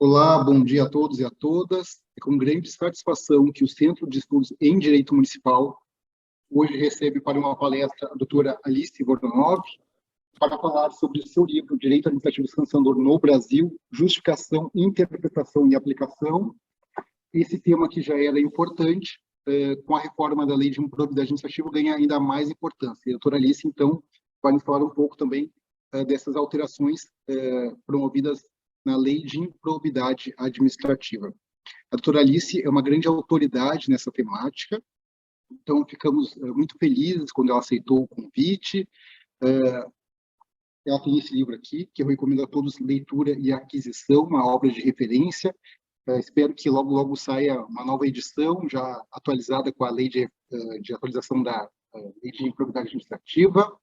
Olá, bom dia a todos e a todas. É com grande satisfação que o Centro de Estudos em Direito Municipal hoje recebe para uma palestra a doutora Alice Vordanov para falar sobre o seu livro Direito Administrativo Sancionador no Brasil, Justificação, Interpretação e Aplicação. Esse tema que já era importante, com a reforma da Lei de Improbidade Administrativa, ganha ainda mais importância. E a doutora Alice, então, vai nos falar um pouco também dessas alterações promovidas na Lei de Improbidade Administrativa. A doutora Alice é uma grande autoridade nessa temática, então ficamos muito felizes quando ela aceitou o convite. Ela tem esse livro aqui, que eu recomendo a todos leitura e aquisição, uma obra de referência. Espero que logo, logo saia uma nova edição, já atualizada com a lei de atualização da Lei de Improbidade Administrativa.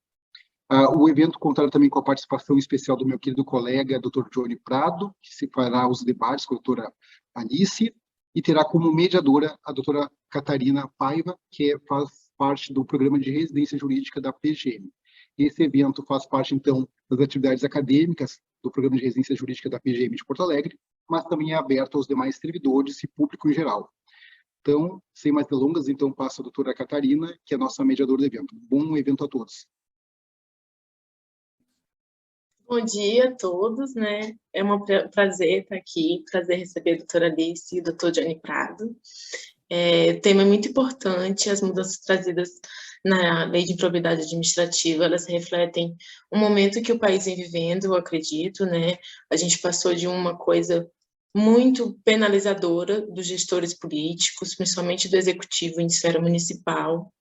O evento contará também com a participação especial do meu querido colega, Dr. Johnny Prado, que se fará os debates com a doutora Alice, e terá como mediadora a doutora Catarina Paiva, que faz parte do programa de residência jurídica da PGM. Esse evento faz parte, então, das atividades acadêmicas do programa de residência jurídica da PGM de Porto Alegre, mas também é aberto aos demais servidores e público em geral. Então, sem mais delongas, então passo a doutora Catarina, que é a nossa mediadora do evento. Bom evento a todos. Bom dia a todos, né? É um prazer estar aqui, prazer receber a doutora Alice e o doutor Johnny Prado. O tema é muito importante, as mudanças trazidas na Lei de Improbidade Administrativa, elas refletem o momento que o país vem vivendo, eu acredito, né? A gente passou de uma coisa muito penalizadora dos gestores políticos, principalmente do executivo em esfera municipal,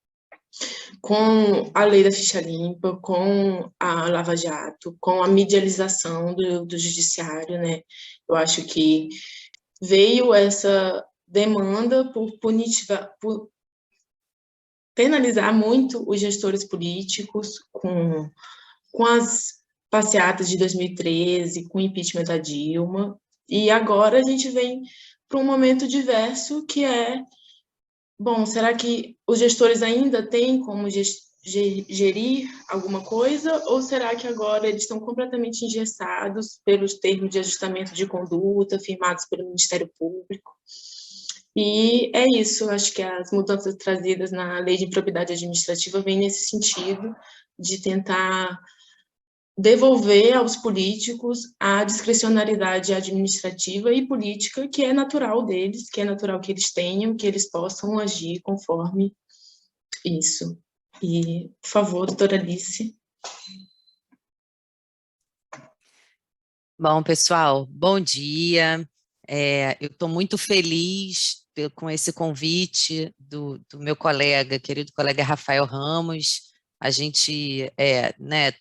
com a lei da ficha limpa, com a Lava Jato, com a medialização do judiciário, né? Eu acho que veio essa demanda por penalizar muito os gestores políticos com as passeatas de 2013, com o impeachment da Dilma, e agora a gente vem para um momento diverso que é, bom, será que os gestores ainda têm como gerir alguma coisa, ou será que agora eles estão completamente engessados pelos termos de ajustamento de conduta firmados pelo Ministério Público? E é isso, acho que as mudanças trazidas na Lei de Improbidade Administrativa vêm nesse sentido, de tentar devolver aos políticos a discricionariedade administrativa e política que é natural deles, que é natural que eles tenham, que eles possam agir conforme isso. E, por favor, doutora Alice. Bom, pessoal, bom dia. Eu estou muito feliz com esse convite do meu colega, querido colega Rafael Ramos. A gente, né,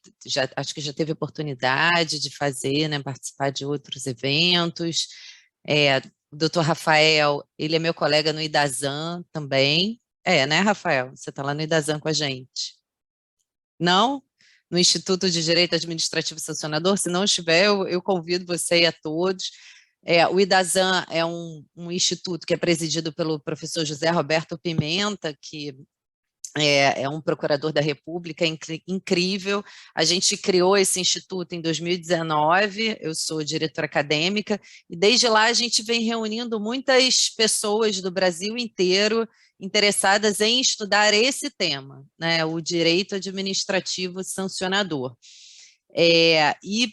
acho que já teve oportunidade de fazer, né, participar de outros eventos. O doutor Rafael, ele é meu colega no IDASAN também. Né, Rafael? Você está lá no IDASAN com a gente? Não? No Instituto de Direito Administrativo Sancionador? Se não estiver, eu convido você e a todos. O IDASAN é um instituto que é presidido pelo professor José Roberto Pimenta, que é um procurador da República incrível. A gente criou esse instituto em 2019, eu sou diretora acadêmica, e desde lá a gente vem reunindo muitas pessoas do Brasil inteiro interessadas em estudar esse tema, né, o direito administrativo sancionador. E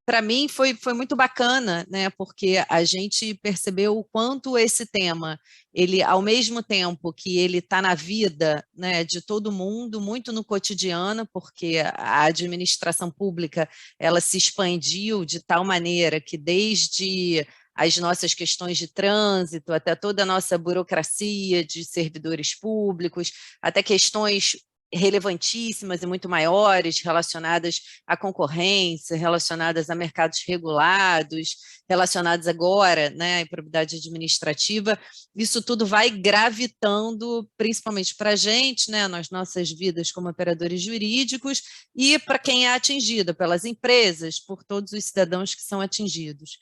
para mim foi muito bacana, né, porque a gente percebeu o quanto esse tema, ele, ao mesmo tempo que ele está na vida, né, de todo mundo, muito no cotidiano, porque a administração pública ela se expandiu de tal maneira que desde as nossas questões de trânsito, até toda a nossa burocracia de servidores públicos, até questões relevantíssimas e muito maiores, relacionadas à concorrência, relacionadas a mercados regulados, relacionados agora, né, à improbidade administrativa, isso tudo vai gravitando, principalmente para a gente, né, nas nossas vidas como operadores jurídicos, e para quem é atingido, pelas empresas, por todos os cidadãos que são atingidos.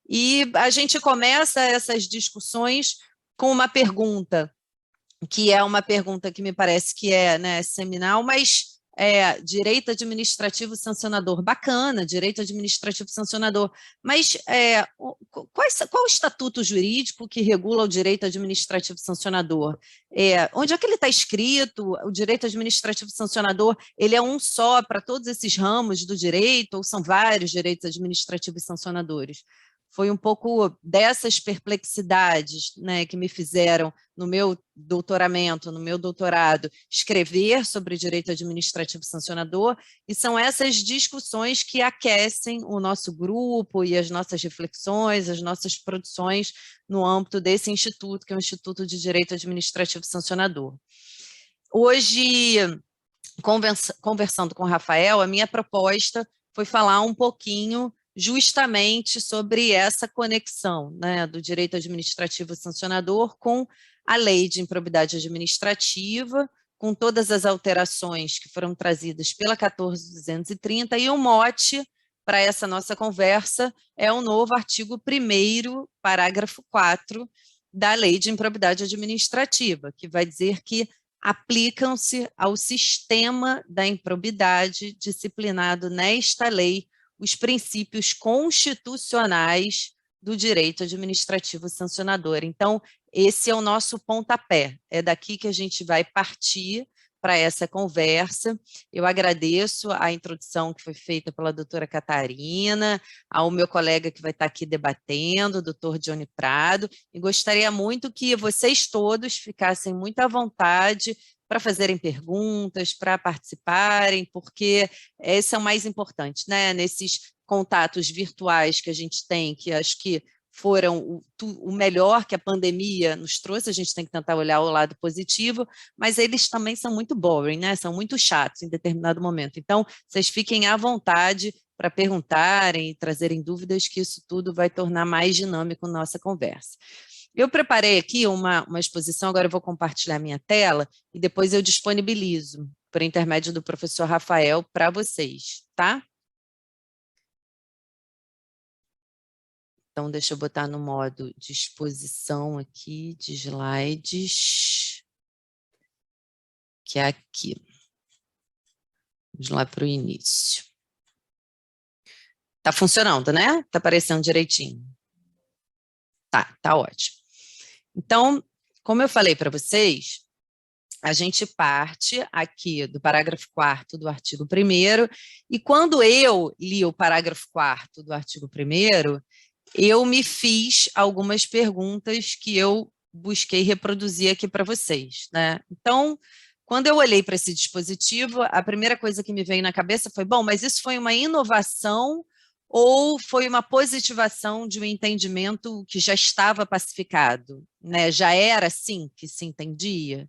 E a gente começa essas discussões com uma pergunta, que é uma pergunta que me parece que é, né, seminal, mas direito administrativo sancionador, bacana, direito administrativo sancionador, mas qual o estatuto jurídico que regula o direito administrativo sancionador? Onde é que ele está escrito? O direito administrativo sancionador, ele é um só para todos esses ramos do direito, ou são vários direitos administrativos sancionadores? Foi um pouco dessas perplexidades, né, que me fizeram, no meu doutoramento, no meu doutorado, escrever sobre direito administrativo sancionador, e são essas discussões que aquecem o nosso grupo e as nossas reflexões, as nossas produções no âmbito desse instituto, que é o Instituto de Direito Administrativo Sancionador. Hoje, conversando com o Rafael, a minha proposta foi falar um pouquinho justamente sobre essa conexão, né, do direito administrativo sancionador com a lei de improbidade administrativa, com todas as alterações que foram trazidas pela 14.230, e o mote para essa nossa conversa é o novo artigo 1º, parágrafo 4, da lei de improbidade administrativa, que vai dizer que aplicam-se ao sistema da improbidade disciplinado nesta lei os princípios constitucionais do direito administrativo sancionador. Então, esse é o nosso pontapé, é daqui que a gente vai partir para essa conversa. Eu agradeço a introdução que foi feita pela doutora Catarina, ao meu colega que vai estar aqui debatendo, o doutor Johnny Prado, e gostaria muito que vocês todos ficassem muito à vontade para fazerem perguntas, para participarem, porque esse é o mais importante, né? Nesses contatos virtuais que a gente tem, que acho que foram o melhor que a pandemia nos trouxe, a gente tem que tentar olhar o lado positivo, mas eles também são muito boring, né? São muito chatos em determinado momento. Então, vocês fiquem à vontade para perguntarem e trazerem dúvidas, que isso tudo vai tornar mais dinâmico nossa conversa. Eu preparei aqui uma exposição, agora eu vou compartilhar minha tela e depois eu disponibilizo, por intermédio do professor Rafael, para vocês, tá? Então, deixa eu botar no modo de exposição aqui, de slides, que é aqui. Vamos lá para o início. Tá funcionando, né? Tá aparecendo direitinho. Tá ótimo. Então, como eu falei para vocês, a gente parte aqui do parágrafo 4º do artigo 1º, e quando eu li o parágrafo 4º do artigo 1º, eu me fiz algumas perguntas que eu busquei reproduzir aqui para vocês, né? Então, quando eu olhei para esse dispositivo, a primeira coisa que me veio na cabeça foi, bom, mas isso foi uma inovação ou foi uma positivação de um entendimento que já estava pacificado, né? Já era assim que se entendia?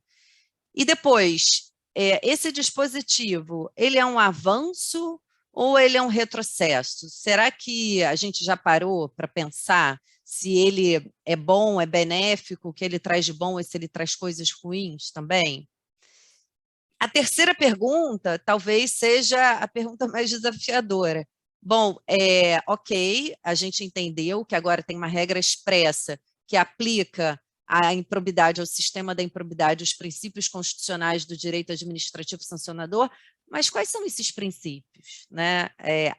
E depois, esse dispositivo, ele é um avanço ou ele é um retrocesso? Será que a gente já parou para pensar se ele é bom, é benéfico, o que ele traz de bom e se ele traz coisas ruins também? A terceira pergunta talvez seja a pergunta mais desafiadora. Bom, ok, a gente entendeu que agora tem uma regra expressa que aplica a improbidade, ao sistema da improbidade, os princípios constitucionais do direito administrativo sancionador, mas quais são esses princípios, né?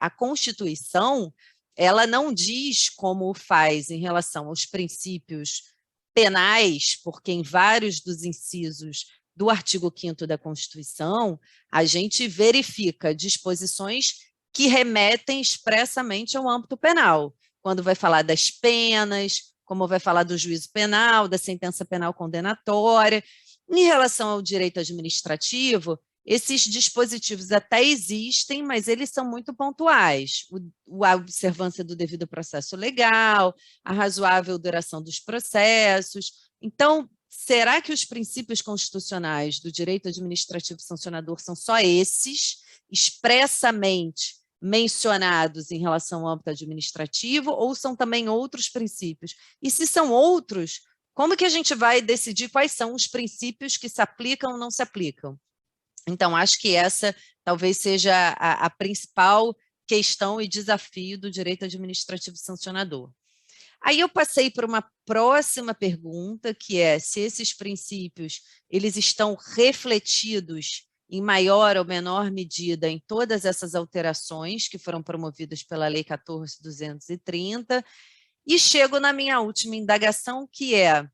A Constituição, ela não diz como faz em relação aos princípios penais, porque em vários dos incisos do artigo 5º da Constituição, a gente verifica disposições que remetem expressamente ao âmbito penal, quando vai falar das penas, como vai falar do juízo penal, da sentença penal condenatória. Em relação ao direito administrativo, esses dispositivos até existem, mas eles são muito pontuais. A observância do devido processo legal, a razoável duração dos processos. Então, será que os princípios constitucionais do direito administrativo sancionador são só esses, expressamente mencionados em relação ao âmbito administrativo, ou são também outros princípios? E se são outros, como que a gente vai decidir quais são os princípios que se aplicam ou não se aplicam? Então, acho que essa talvez seja a principal questão e desafio do direito administrativo sancionador. Aí eu passei para uma próxima pergunta, que é se esses princípios eles estão refletidos em maior ou menor medida em todas essas alterações que foram promovidas pela Lei 14.230, e chego na minha última indagação, que é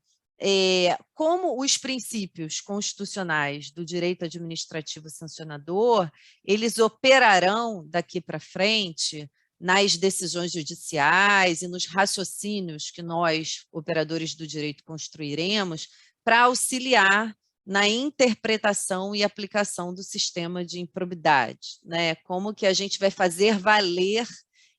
como os princípios constitucionais do direito administrativo sancionador, eles operarão daqui para frente nas decisões judiciais e nos raciocínios que nós, operadores do direito, construiremos para auxiliar na interpretação e aplicação do sistema de improbidade, né? Como que a gente vai fazer valer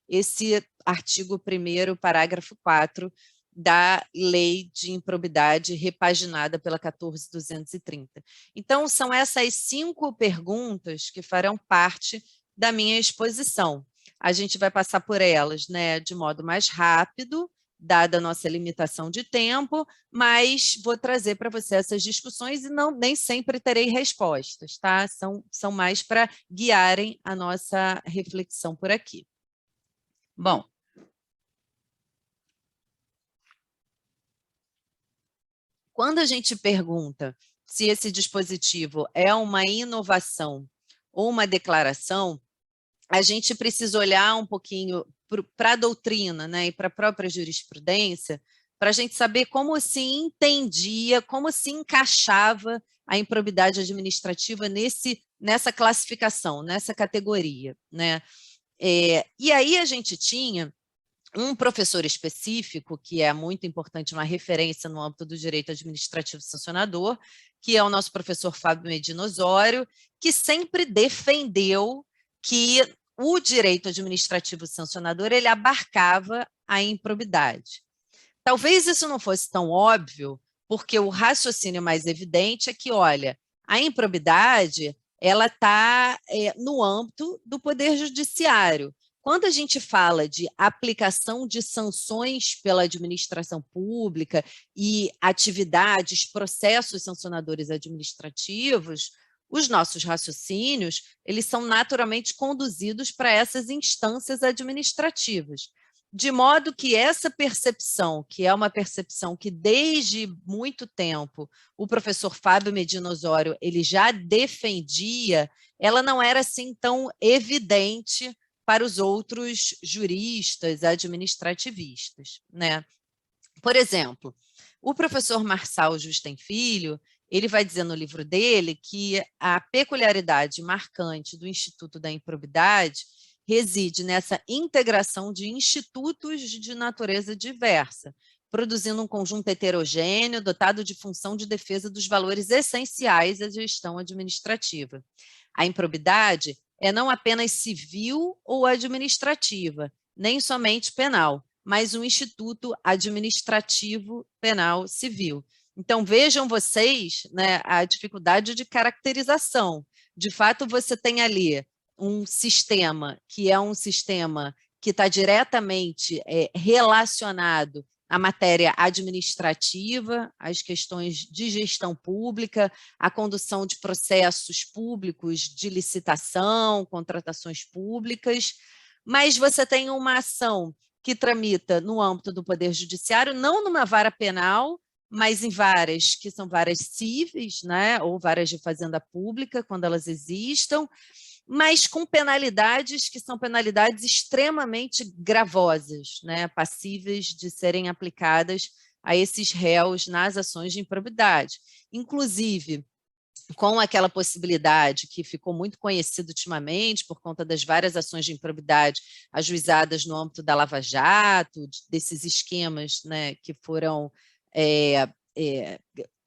esse artigo 1º, parágrafo 4, da Lei de Improbidade repaginada pela 14.230. Então, são essas 5 perguntas que farão parte da minha exposição. A gente vai passar por elas, né, de modo mais rápido, dada a nossa limitação de tempo, mas vou trazer para você essas discussões e nem sempre terei respostas, tá? São mais para guiarem a nossa reflexão por aqui. Bom, quando a gente pergunta se esse dispositivo é uma inovação ou uma declaração, a gente precisa olhar um pouquinho para a doutrina, né, e para a própria jurisprudência, para a gente saber como se entendia, como se encaixava a improbidade administrativa nessa classificação, nessa categoria, né? E aí a gente tinha um professor específico, que é muito importante, uma referência no âmbito do direito administrativo sancionador, que é o nosso professor Fábio Medina Osório, que sempre defendeu que o direito administrativo sancionador ele abarcava a improbidade. Talvez isso não fosse tão óbvio, porque o raciocínio mais evidente é que, olha, a improbidade ela está no âmbito do Poder Judiciário. Quando a gente fala de aplicação de sanções pela administração pública e atividades, processos sancionadores administrativos, os nossos raciocínios, eles são naturalmente conduzidos para essas instâncias administrativas. De modo que essa percepção, que é uma percepção que desde muito tempo o professor Fábio Medina Osório ele já defendia, ela não era assim tão evidente para os outros juristas administrativistas, né? Por exemplo, o professor Marçal Justem Filho, ele vai dizer no livro dele que a peculiaridade marcante do Instituto da Improbidade reside nessa integração de institutos de natureza diversa, produzindo um conjunto heterogêneo, dotado de função de defesa dos valores essenciais à gestão administrativa. A improbidade é não apenas civil ou administrativa, nem somente penal, mas um instituto administrativo penal civil. Então, vejam vocês, né, a dificuldade de caracterização. De fato, você tem ali um sistema que é um sistema que está diretamente relacionado à matéria administrativa, às questões de gestão pública, à condução de processos públicos de licitação, contratações públicas, mas você tem uma ação que tramita no âmbito do Poder Judiciário, não numa vara penal, mas em varas que são varas cíveis, né, ou varas de fazenda pública, quando elas existam, mas com penalidades que são penalidades extremamente gravosas, né, passíveis de serem aplicadas a esses réus nas ações de improbidade. Inclusive, com aquela possibilidade que ficou muito conhecida ultimamente por conta das várias ações de improbidade ajuizadas no âmbito da Lava Jato, desses esquemas, né, que foram...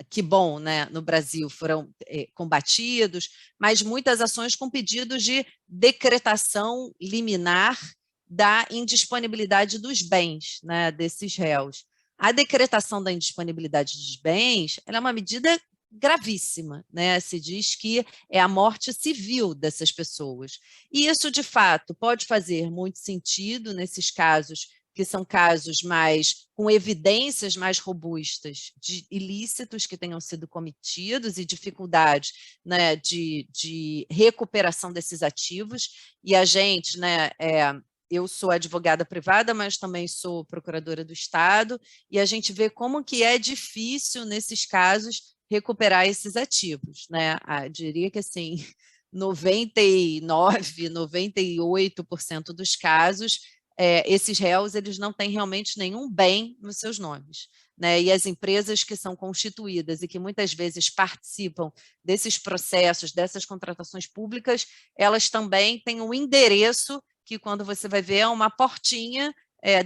que bom, né, no Brasil foram combatidos, mas muitas ações com pedidos de decretação liminar da indisponibilidade dos bens, né, desses réus. A decretação da indisponibilidade dos bens ela é uma medida gravíssima, né? Se diz que é a morte civil dessas pessoas. E isso, de fato, pode fazer muito sentido nesses casos que são casos mais com evidências mais robustas de ilícitos que tenham sido cometidos e dificuldade, né, de recuperação desses ativos. E a gente, né, eu sou advogada privada, mas também sou procuradora do Estado, e a gente vê como que é difícil, nesses casos, recuperar esses ativos, né? Diria que, assim, 99%, 98% dos casos, esses réus eles não têm realmente nenhum bem nos seus nomes, né? E as empresas que são constituídas e que muitas vezes participam desses processos, dessas contratações públicas, elas também têm um endereço que, quando você vai ver, é uma portinha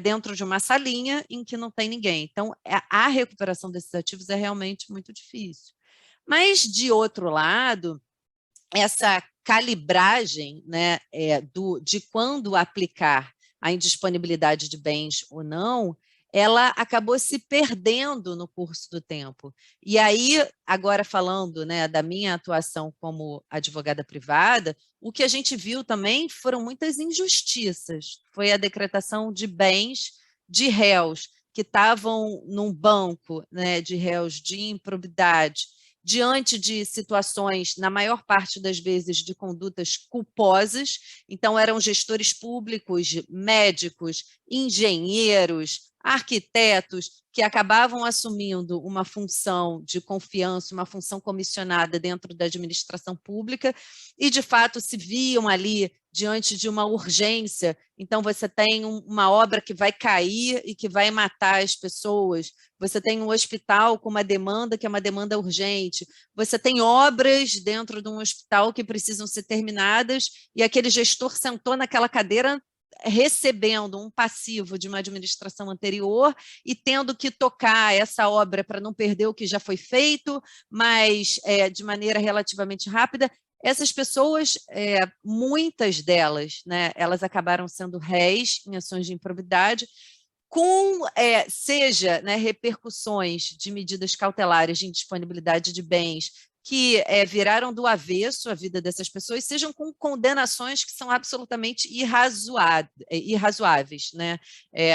dentro de uma salinha em que não tem ninguém. Então, a recuperação desses ativos é realmente muito difícil. Mas, de outro lado, essa calibragem, né, de quando aplicar a indisponibilidade de bens ou não, ela acabou se perdendo no curso do tempo. E aí, agora falando, né, da minha atuação como advogada privada, o que a gente viu também foram muitas injustiças. Foi a decretação de bens de réus que estavam num banco, né, de réus de improbidade, diante de situações, na maior parte das vezes, de condutas culposas. Então, eram gestores públicos, médicos, engenheiros, arquitetos, que acabavam assumindo uma função de confiança, uma função comissionada dentro da administração pública, e, de fato, se viam ali diante de uma urgência. Então, você tem uma obra que vai cair e que vai matar as pessoas, você tem um hospital com uma demanda que é uma demanda urgente, você tem obras dentro de um hospital que precisam ser terminadas, e aquele gestor sentou naquela cadeira recebendo um passivo de uma administração anterior e tendo que tocar essa obra para não perder o que já foi feito, mas de maneira relativamente rápida. Essas pessoas, muitas delas, né, elas acabaram sendo réis em ações de improbidade, com, seja, né, repercussões de medidas cautelares de indisponibilidade de bens que viraram do avesso a vida dessas pessoas, sejam com condenações que são absolutamente irrazoáveis, né?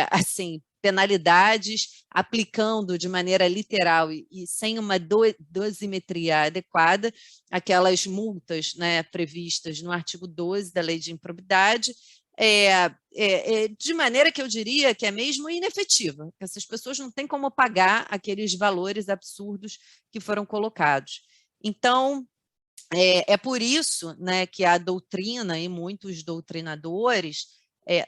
Assim, penalidades aplicando de maneira literal e sem uma dosimetria adequada aquelas multas, né, previstas no artigo 12 da Lei de Improbidade, de maneira que eu diria que é mesmo inefetiva. Essas pessoas não têm como pagar aqueles valores absurdos que foram colocados. Então, é por isso, né, que a doutrina e muitos doutrinadores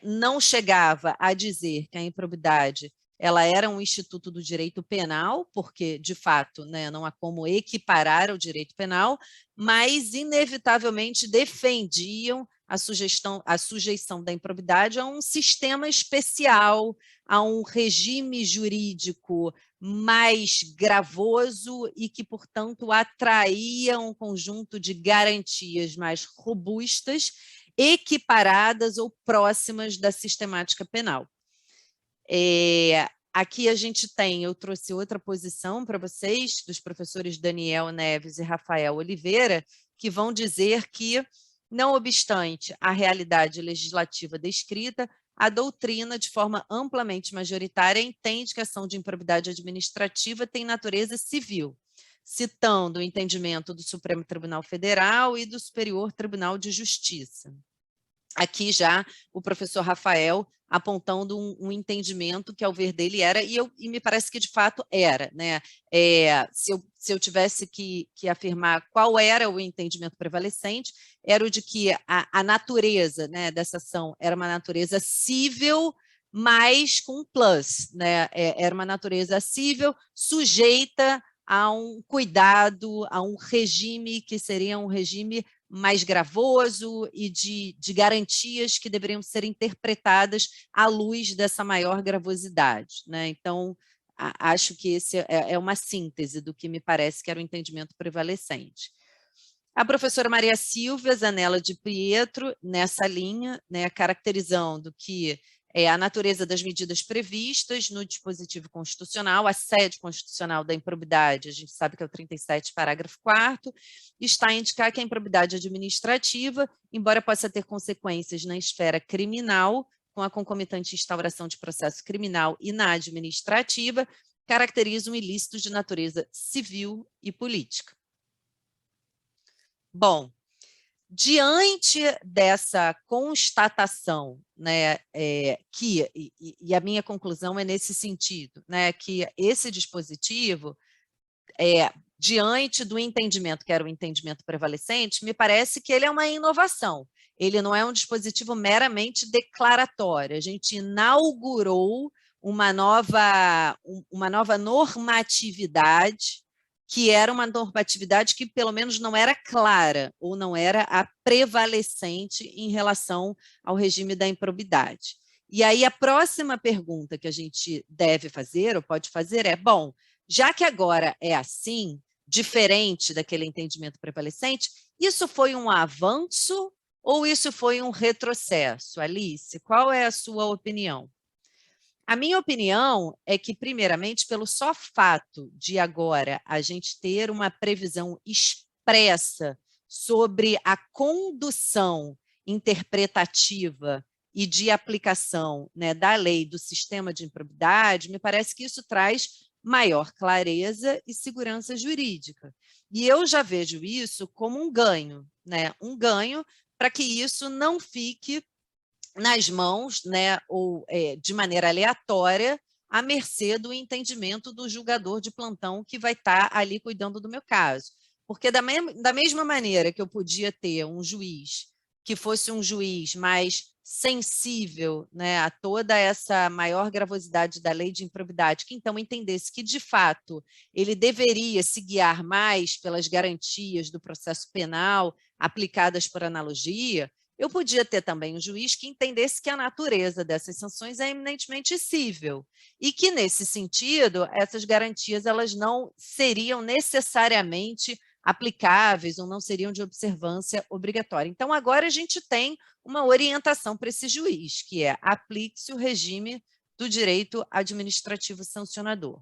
não chegava a dizer que a improbidade ela era um instituto do direito penal, porque, de fato, né, não há como equiparar ao direito penal, mas, inevitavelmente, defendiam a sujeição da improbidade a um sistema especial, a um regime jurídico mais gravoso e que, portanto, atraía um conjunto de garantias mais robustas, equiparadas ou próximas da sistemática penal. Aqui a gente tem, eu trouxe outra posição para vocês, dos professores Daniel Neves e Rafael Oliveira, que vão dizer que, não obstante a realidade legislativa descrita, a doutrina, de forma amplamente majoritária, entende que a ação de improbidade administrativa tem natureza civil, citando o entendimento do Supremo Tribunal Federal e do Superior Tribunal de Justiça. Aqui já o professor Rafael apontando um entendimento que, ao ver dele, era, e me parece que de fato era, né? Se eu tivesse que afirmar qual era o entendimento prevalecente, era o de que a natureza, né, dessa ação era uma natureza cível, mas com um plus, né? Era uma natureza cível, sujeita a um cuidado, a um regime que seria um regime mais gravoso e de garantias que deveriam ser interpretadas à luz dessa maior gravosidade, né? Então, acho que esse é uma síntese do que me parece que era o entendimento prevalecente. A professora Maria Silvia Zanella de Pietro, nessa linha, né, caracterizando que a natureza das medidas previstas no dispositivo constitucional, a sede constitucional da improbidade, a gente sabe que é o 37, parágrafo 4º, está a indicar que a improbidade administrativa, embora possa ter consequências na esfera criminal, com a concomitante instauração de processo criminal e na administrativa, caracteriza um ilícito de natureza civil e política. Bom, diante dessa constatação, né, e a minha conclusão é nesse sentido, né, que esse dispositivo, diante do entendimento, que era o entendimento prevalecente, me parece que ele é uma inovação. Ele não é um dispositivo meramente declaratório. A gente inaugurou uma nova normatividade, que era uma normatividade que, pelo menos, não era clara, ou não era a prevalecente em relação ao regime da improbidade. E aí, a próxima pergunta que a gente deve fazer, ou pode fazer, é, bom, já que agora é assim, diferente daquele entendimento prevalecente, isso foi um avanço ou isso foi um retrocesso? Alice, qual é a sua opinião? A minha opinião é que, primeiramente, pelo só fato de agora a gente ter uma previsão expressa sobre a condução interpretativa e de aplicação, né, da lei do sistema de improbidade, me parece que isso traz maior clareza e segurança jurídica. E eu já vejo isso como um ganho, né? Um ganho para que isso não fique nas mãos, né, ou de maneira aleatória, à mercê do entendimento do julgador de plantão que vai estar ali cuidando do meu caso. Porque da mesma maneira que eu podia ter um juiz que fosse um juiz mais sensível, né, a toda essa maior gravosidade da lei de improbidade, que então entendesse que, de fato, ele deveria se guiar mais pelas garantias do processo penal aplicadas por analogia, eu podia ter também um juiz que entendesse que a natureza dessas sanções é eminentemente cível e que, nesse sentido, essas garantias elas não seriam necessariamente aplicáveis ou não seriam de observância obrigatória. Então, agora a gente tem uma orientação para esse juiz, que é aplique-se o regime do direito administrativo sancionador.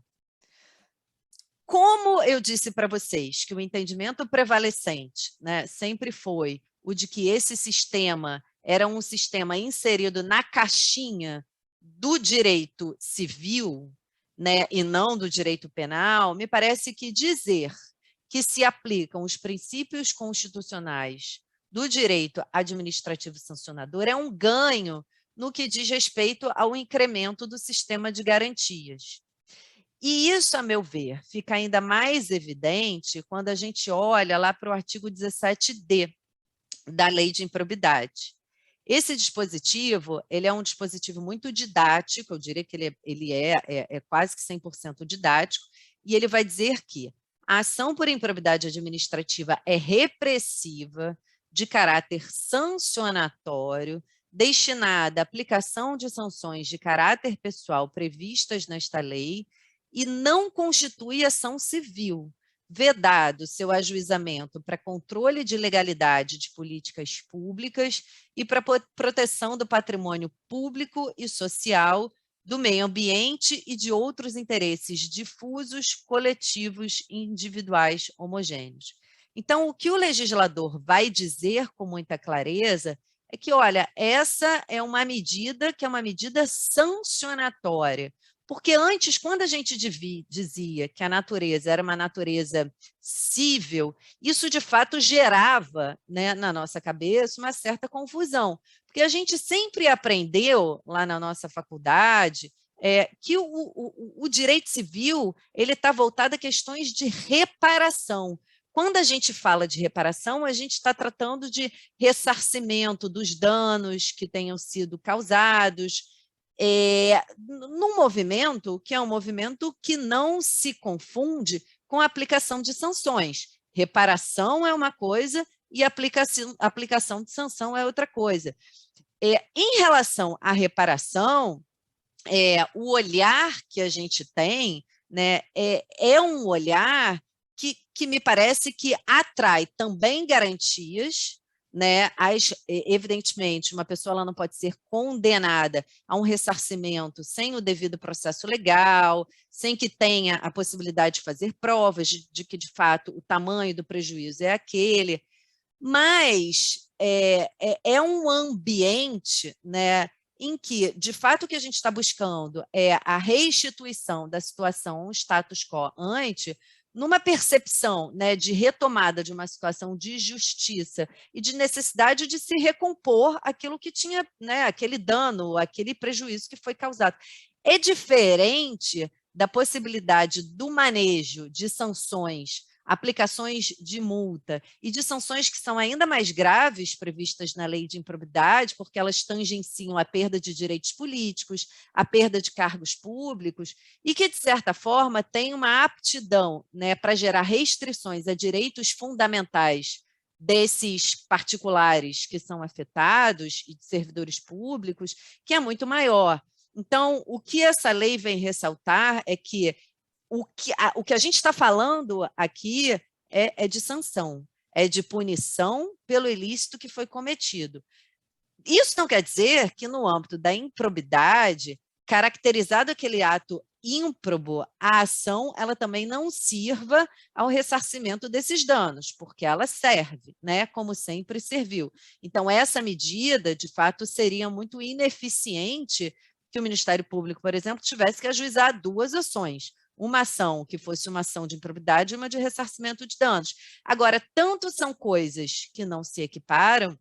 Como eu disse para vocês que o entendimento prevalecente, né, sempre foi o de que esse sistema era um sistema inserido na caixinha do direito civil, né, e não do direito penal, me parece que dizer que se aplicam os princípios constitucionais do direito administrativo sancionador é um ganho no que diz respeito ao incremento do sistema de garantias. E isso, a meu ver, fica ainda mais evidente quando a gente olha lá para o artigo 17d da Lei de Improbidade. Esse dispositivo, ele é um dispositivo muito didático, eu diria que ele é quase que 100% didático, e ele vai dizer que a ação por improbidade administrativa é repressiva, de caráter sancionatório, destinada à aplicação de sanções de caráter pessoal previstas nesta lei e não constitui ação civil, vedado seu ajuizamento para controle de legalidade de políticas públicas e para proteção do patrimônio público e social, do meio ambiente e de outros interesses difusos, coletivos e individuais homogêneos. Então, o que o legislador vai dizer com muita clareza é que, olha, essa é uma medida que é uma medida sancionatória, porque antes, quando a gente dizia que a natureza era uma natureza cível, isso de fato gerava, né, na nossa cabeça uma certa confusão, porque a gente sempre aprendeu lá na nossa faculdade que o direito civil ele está voltado a questões de reparação. Quando a gente fala de reparação, a gente está tratando de ressarcimento dos danos que tenham sido causados, num movimento que é um movimento que não se confunde com a aplicação de sanções. Reparação é uma coisa e aplicação de sanção é outra coisa. Em relação à reparação, o olhar que a gente tem, né, é um olhar que me parece que atrai também garantias, né? Evidentemente, uma pessoa ela não pode ser condenada a um ressarcimento sem o devido processo legal, sem que tenha a possibilidade de fazer provas de que, de fato, o tamanho do prejuízo é aquele, mas é um ambiente, né, em que, de fato, o que a gente está buscando é a restituição da situação status quo ante, numa percepção, né, de retomada de uma situação de justiça e de necessidade de se recompor aquilo que tinha, né, aquele dano, aquele prejuízo que foi causado. É diferente da possibilidade do manejo de sanções aplicações de multa e de sanções que são ainda mais graves previstas na lei de improbidade, porque elas tangenciam a perda de direitos políticos, a perda de cargos públicos, e que, de certa forma, têm uma aptidão, né, para gerar restrições a direitos fundamentais desses particulares que são afetados e de servidores públicos, que é muito maior. Então, o que essa lei vem ressaltar é que o que a gente está falando aqui é de sanção, é de punição pelo ilícito que foi cometido. Isso não quer dizer que, no âmbito da improbidade, caracterizado aquele ato ímprobo, a ação ela também não sirva ao ressarcimento desses danos, porque ela serve, né, como sempre serviu. Então, essa medida, de fato, seria muito ineficiente que o Ministério Público, por exemplo, tivesse que ajuizar 2 ações, uma ação que fosse uma ação de improbidade e uma de ressarcimento de danos. Agora, tanto são coisas que não se equiparam,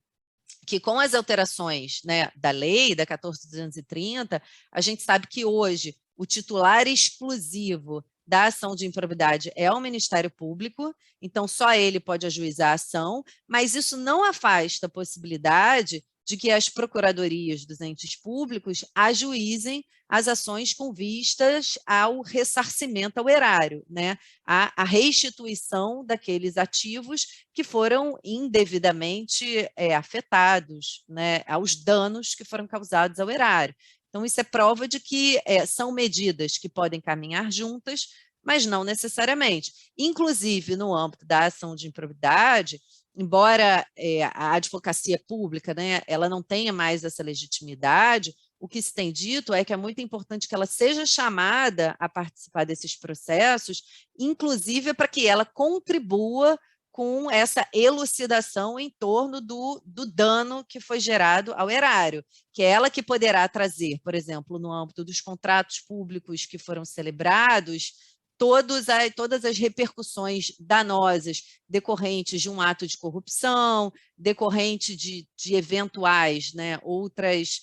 que com as alterações, né, da lei, da 14.230, a gente sabe que hoje o titular exclusivo da ação de improbidade é o Ministério Público, então só ele pode ajuizar a ação, mas isso não afasta a possibilidade de que as procuradorias dos entes públicos ajuizem as ações com vistas ao ressarcimento ao erário, né? A restituição daqueles ativos que foram indevidamente afetados, né? Aos danos que foram causados ao erário. Então, isso é prova de que são medidas que podem caminhar juntas, mas não necessariamente. Inclusive, no âmbito da ação de improbidade, embora a advocacia pública, né, ela não tenha mais essa legitimidade, o que se tem dito é que é muito importante que ela seja chamada a participar desses processos, inclusive para que ela contribua com essa elucidação em torno do dano que foi gerado ao erário, que é ela que poderá trazer, por exemplo, no âmbito dos contratos públicos que foram celebrados, todas as repercussões danosas decorrentes de um ato de corrupção, decorrente de eventuais, né, outras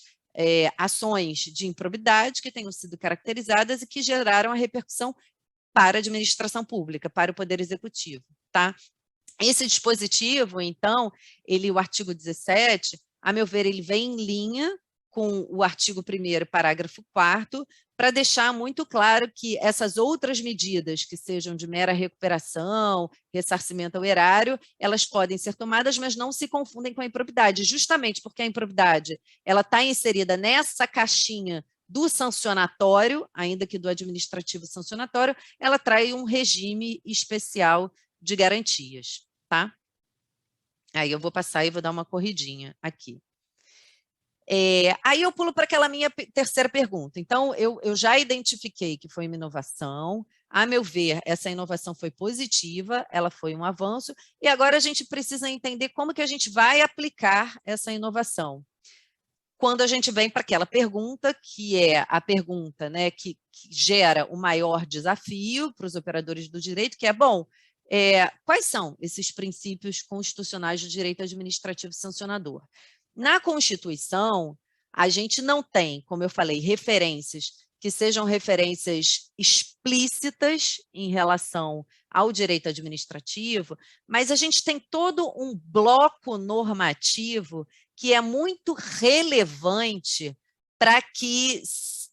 ações de improbidade que tenham sido caracterizadas e que geraram a repercussão para a administração pública, para o Poder Executivo, tá? Esse dispositivo, então, o artigo 17, a meu ver, ele vem em linha com o artigo 1º, parágrafo 4º, para deixar muito claro que essas outras medidas que sejam de mera recuperação, ressarcimento ao erário, elas podem ser tomadas, mas não se confundem com a improbidade, justamente porque a improbidade ela está inserida nessa caixinha do sancionatório, ainda que do administrativo sancionatório, ela traz um regime especial de garantias, tá? Aí eu vou passar e vou dar uma corridinha aqui. Aí eu pulo para aquela minha terceira pergunta. Então, eu já identifiquei que foi uma inovação. A meu ver, essa inovação foi positiva, ela foi um avanço, e agora a gente precisa entender como que a gente vai aplicar essa inovação. Quando a gente vem para aquela pergunta, que é a pergunta, né, que gera o maior desafio para os operadores do direito, que é, bom, quais são esses princípios constitucionais do direito administrativo sancionador? Na Constituição, a gente não tem, como eu falei, referências que sejam referências explícitas em relação ao direito administrativo, mas a gente tem todo um bloco normativo que é muito relevante para que,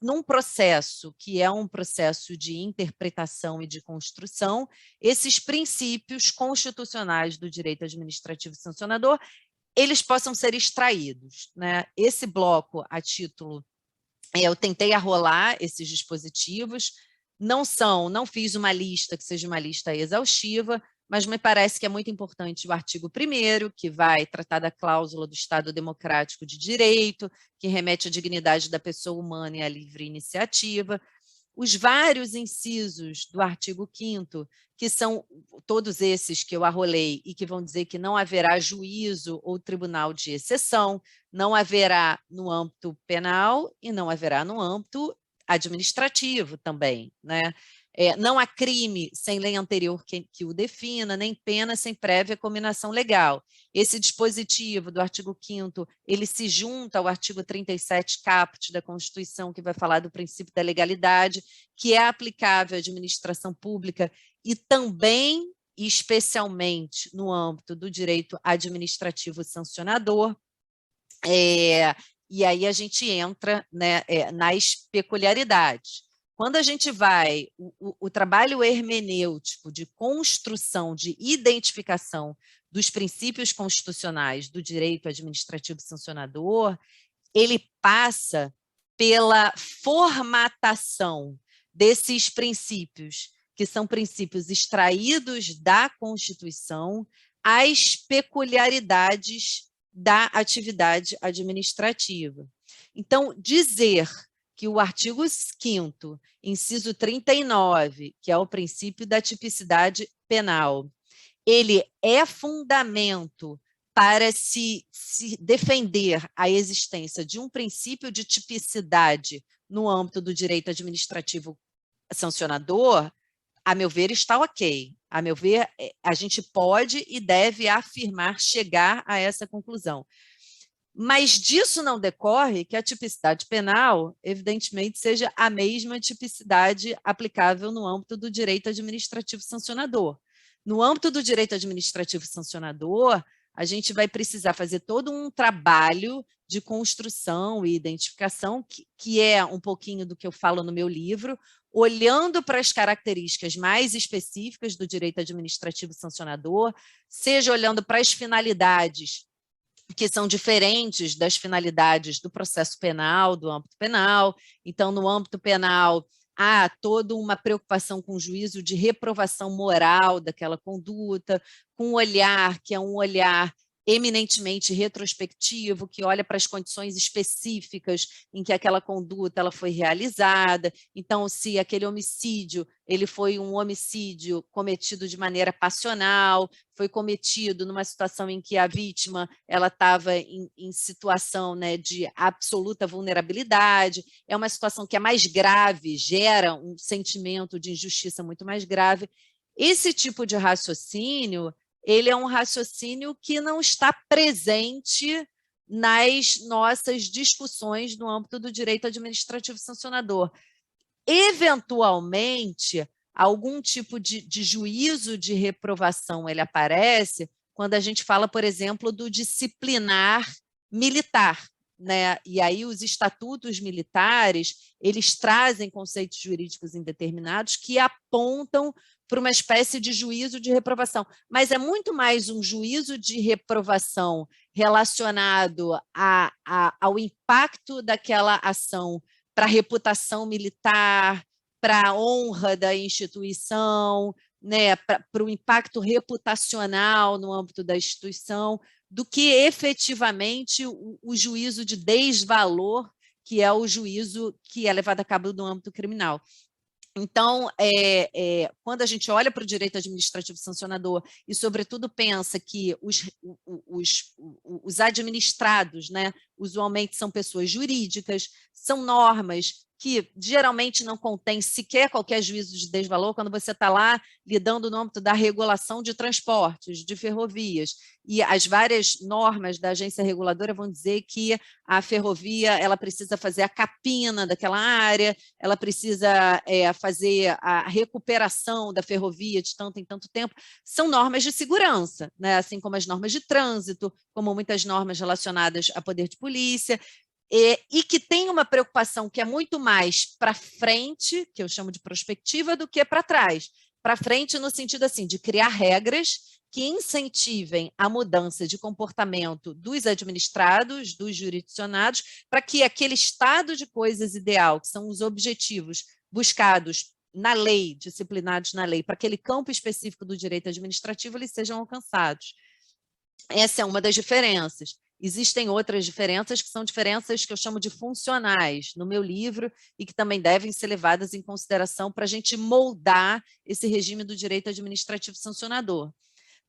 num processo que é um processo de interpretação e de construção, esses princípios constitucionais do direito administrativo sancionador, eles possam ser extraídos, né? Esse bloco, a título, eu tentei arrolar esses dispositivos, não fiz uma lista que seja uma lista exaustiva, mas me parece que é muito importante o artigo 1º, que vai tratar da cláusula do Estado Democrático de Direito, que remete à dignidade da pessoa humana e à livre iniciativa, os vários incisos do artigo 5º, que são todos esses que eu arrolei e que vão dizer que não haverá juízo ou tribunal de exceção, não haverá no âmbito penal e não haverá no âmbito administrativo também, né? Não há crime sem lei anterior que o defina, nem pena sem prévia cominação legal. Esse dispositivo do artigo 5º, ele se junta ao artigo 37 caput da Constituição, que vai falar do princípio da legalidade, que é aplicável à administração pública e também especialmente no âmbito do direito administrativo sancionador, e aí a gente entra, né, nas peculiaridades. Quando a gente vai, o trabalho hermenêutico de construção, de identificação dos princípios constitucionais do direito administrativo sancionador, ele passa pela formatação desses princípios, que são princípios extraídos da Constituição, às peculiaridades da atividade administrativa. Então, dizer que o artigo 5º, inciso 39, que é o princípio da tipicidade penal, ele é fundamento para se defender a existência de um princípio de tipicidade no âmbito do direito administrativo sancionador, a meu ver, está ok. A meu ver, a gente pode e deve afirmar, chegar a essa conclusão. Mas disso não decorre que a tipicidade penal, evidentemente, seja a mesma tipicidade aplicável no âmbito do direito administrativo sancionador. No âmbito do direito administrativo sancionador, a gente vai precisar fazer todo um trabalho de construção e identificação, que é um pouquinho do que eu falo no meu livro, olhando para as características mais específicas do direito administrativo sancionador, seja olhando para as finalidades que são diferentes das finalidades do processo penal, do âmbito penal. Então, no âmbito penal, há toda uma preocupação com o juízo de reprovação moral daquela conduta, com um olhar que é um olhar eminentemente retrospectivo, que olha para as condições específicas em que aquela conduta ela foi realizada. Então, se aquele homicídio ele foi um homicídio cometido de maneira passional, foi cometido numa situação em que a vítima ela estava em situação, né, de absoluta vulnerabilidade, é uma situação que é mais grave, gera um sentimento de injustiça muito mais grave. Esse tipo de raciocínio, ele é um raciocínio que não está presente nas nossas discussões no âmbito do direito administrativo sancionador. Eventualmente, algum tipo de juízo de reprovação ele aparece quando a gente fala, por exemplo, do disciplinar militar, né? E aí os estatutos militares, eles trazem conceitos jurídicos indeterminados que apontam para uma espécie de juízo de reprovação, mas é muito mais um juízo de reprovação relacionado ao impacto daquela ação para a reputação militar, para a honra da instituição, né, para o impacto reputacional no âmbito da instituição, do que efetivamente o juízo de desvalor, que é o juízo que é levado a cabo no âmbito criminal. Então, quando a gente olha para o direito administrativo sancionador e, sobretudo, pensa que os administrados, né, usualmente são pessoas jurídicas, são normas que geralmente não contêm sequer qualquer juízo de desvalor, quando você está lá lidando no âmbito da regulação de transportes, de ferrovias, e as várias normas da agência reguladora vão dizer que a ferrovia ela precisa fazer a capina daquela área, ela precisa fazer a recuperação da ferrovia de tanto em tanto tempo. São normas de segurança, né? Assim como as normas de trânsito, como muitas normas relacionadas a poder de polícia, e que tem uma preocupação que é muito mais para frente, que eu chamo de prospectiva, do que para trás. Para frente no sentido assim, de criar regras que incentivem a mudança de comportamento dos administrados, dos jurisdicionados, para que aquele estado de coisas ideal, que são os objetivos buscados na lei, disciplinados na lei, para aquele campo específico do direito administrativo, eles sejam alcançados. Essa é uma das diferenças. Existem outras diferenças que são diferenças que eu chamo de funcionais no meu livro e que também devem ser levadas em consideração para a gente moldar esse regime do direito administrativo sancionador.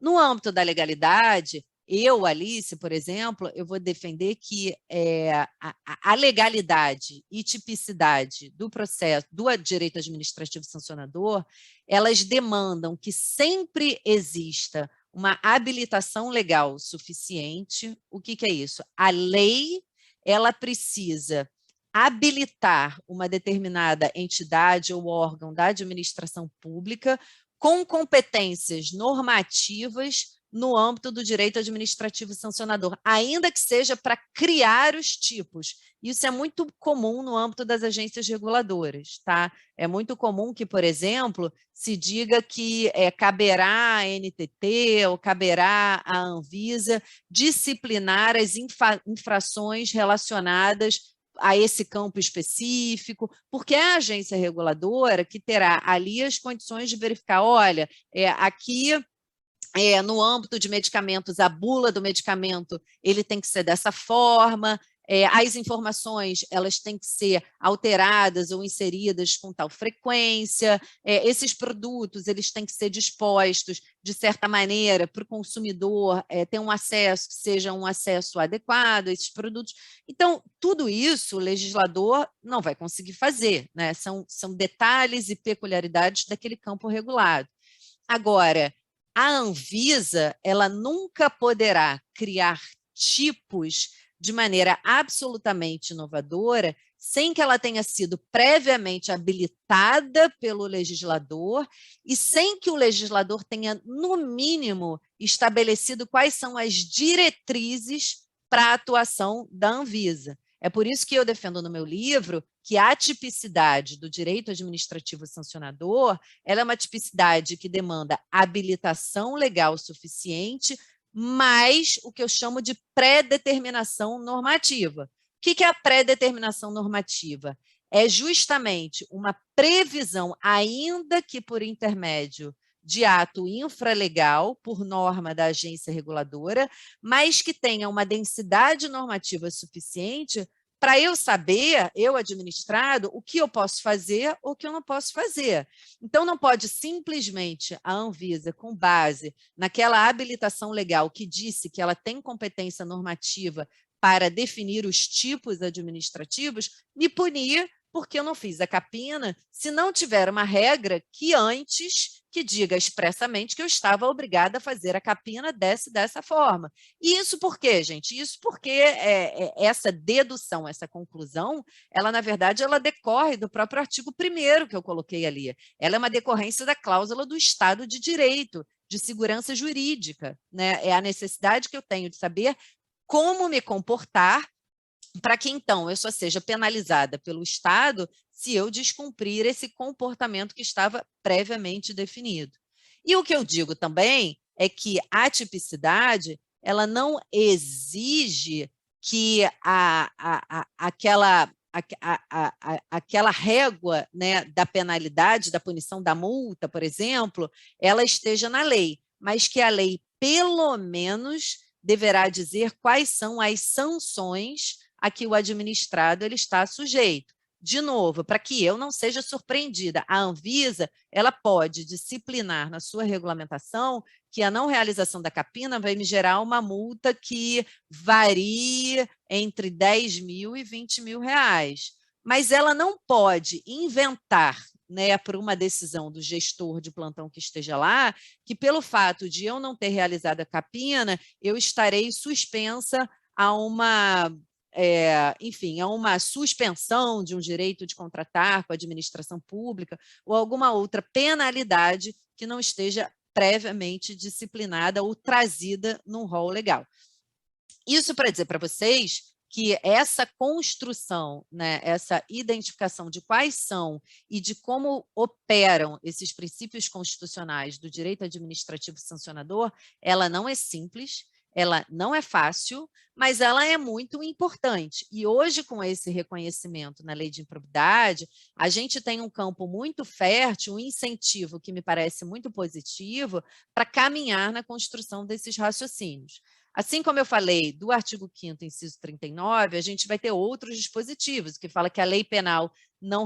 No âmbito da legalidade, eu, Alice, por exemplo, eu vou defender que a legalidade e tipicidade do processo do direito administrativo sancionador, elas demandam que sempre exista uma habilitação legal suficiente. O que é isso? A lei ela precisa habilitar uma determinada entidade ou órgão da administração pública com competências normativas no âmbito do direito administrativo sancionador, ainda que seja para criar os tipos. Isso é muito comum no âmbito das agências reguladoras, tá? É muito comum que, por exemplo, se diga que caberá à NTT ou caberá à Anvisa disciplinar as infrações relacionadas a esse campo específico, porque é a agência reguladora que terá ali as condições de verificar, olha, aqui no âmbito de medicamentos, a bula do medicamento, ele tem que ser dessa forma, as informações elas têm que ser alteradas ou inseridas com tal frequência, esses produtos eles têm que ser dispostos de certa maneira para o consumidor ter um acesso que seja um acesso adequado a esses produtos. Então, tudo isso o legislador não vai conseguir fazer, né? São detalhes e peculiaridades daquele campo regulado. Agora, a Anvisa, ela nunca poderá criar tipos de maneira absolutamente inovadora sem que ela tenha sido previamente habilitada pelo legislador e sem que o legislador tenha, no mínimo, estabelecido quais são as diretrizes para a atuação da Anvisa. É por isso que eu defendo no meu livro que a tipicidade do direito administrativo sancionador ela é uma tipicidade que demanda habilitação legal suficiente, mais o que eu chamo de pré-determinação normativa. O que é a pré-determinação normativa? É justamente uma previsão, ainda que por intermédio de ato infralegal, por norma da agência reguladora, mas que tenha uma densidade normativa suficiente para eu saber, eu administrado, o que eu posso fazer ou o que eu não posso fazer. Então, não pode simplesmente a Anvisa, com base naquela habilitação legal que disse que ela tem competência normativa para definir os tipos administrativos, me punir porque eu não fiz a capina, se não tiver uma regra que antes que diga expressamente que eu estava obrigada a fazer a capina dessa forma. E isso por quê, gente? Isso porque essa dedução, essa conclusão, ela, na verdade, ela decorre do próprio artigo 1º que eu coloquei ali. Ela é uma decorrência da cláusula do Estado de Direito, de segurança jurídica, né? É a necessidade que eu tenho de saber como me comportar para que, então, eu só seja penalizada pelo Estado se eu descumprir esse comportamento que estava previamente definido. E o que eu digo também é que a tipicidade ela não exige que aquela régua, né, da penalidade, da punição da multa, por exemplo, ela esteja na lei, mas que a lei, pelo menos, deverá dizer quais são as sanções a que o administrado ele está sujeito. De novo, para que eu não seja surpreendida, a Anvisa ela pode disciplinar na sua regulamentação que a não realização da capina vai me gerar uma multa que varie entre 10 mil e 20 mil reais. Mas ela não pode inventar, né, por uma decisão do gestor de plantão que esteja lá, que pelo fato de eu não ter realizado a capina, eu estarei suspensa a uma... enfim, a uma suspensão de um direito de contratar com a administração pública ou alguma outra penalidade que não esteja previamente disciplinada ou trazida num rol legal. Isso para dizer para vocês que essa construção, né, essa identificação de quais são e de como operam esses princípios constitucionais do direito administrativo sancionador, ela não é simples, ela não é fácil, mas ela é muito importante. E hoje, com esse reconhecimento na lei de improbidade, a gente tem um campo muito fértil, um incentivo que me parece muito positivo para caminhar na construção desses raciocínios. Assim como eu falei do artigo 5º, inciso 39, a gente vai ter outros dispositivos, que fala que a lei penal não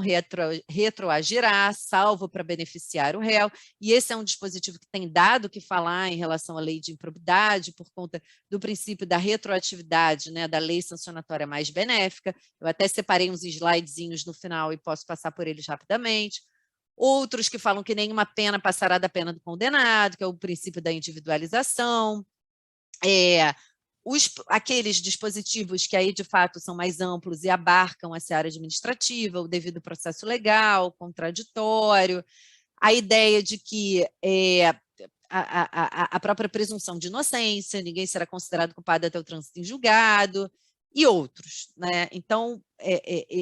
retroagirá, salvo para beneficiar o réu, e esse é um dispositivo que tem dado o que falar em relação à lei de improbidade, por conta do princípio da retroatividade, né, da lei sancionatória mais benéfica. Eu até separei uns slidezinhos no final e posso passar por eles rapidamente. Outros que falam que nenhuma pena passará da pena do condenado, que é o princípio da individualização. Aqueles dispositivos que aí de fato são mais amplos e abarcam a seara administrativa, o devido processo legal, contraditório, a ideia de que a própria presunção de inocência, ninguém será considerado culpado até o trânsito em julgado, e outros, né? Então,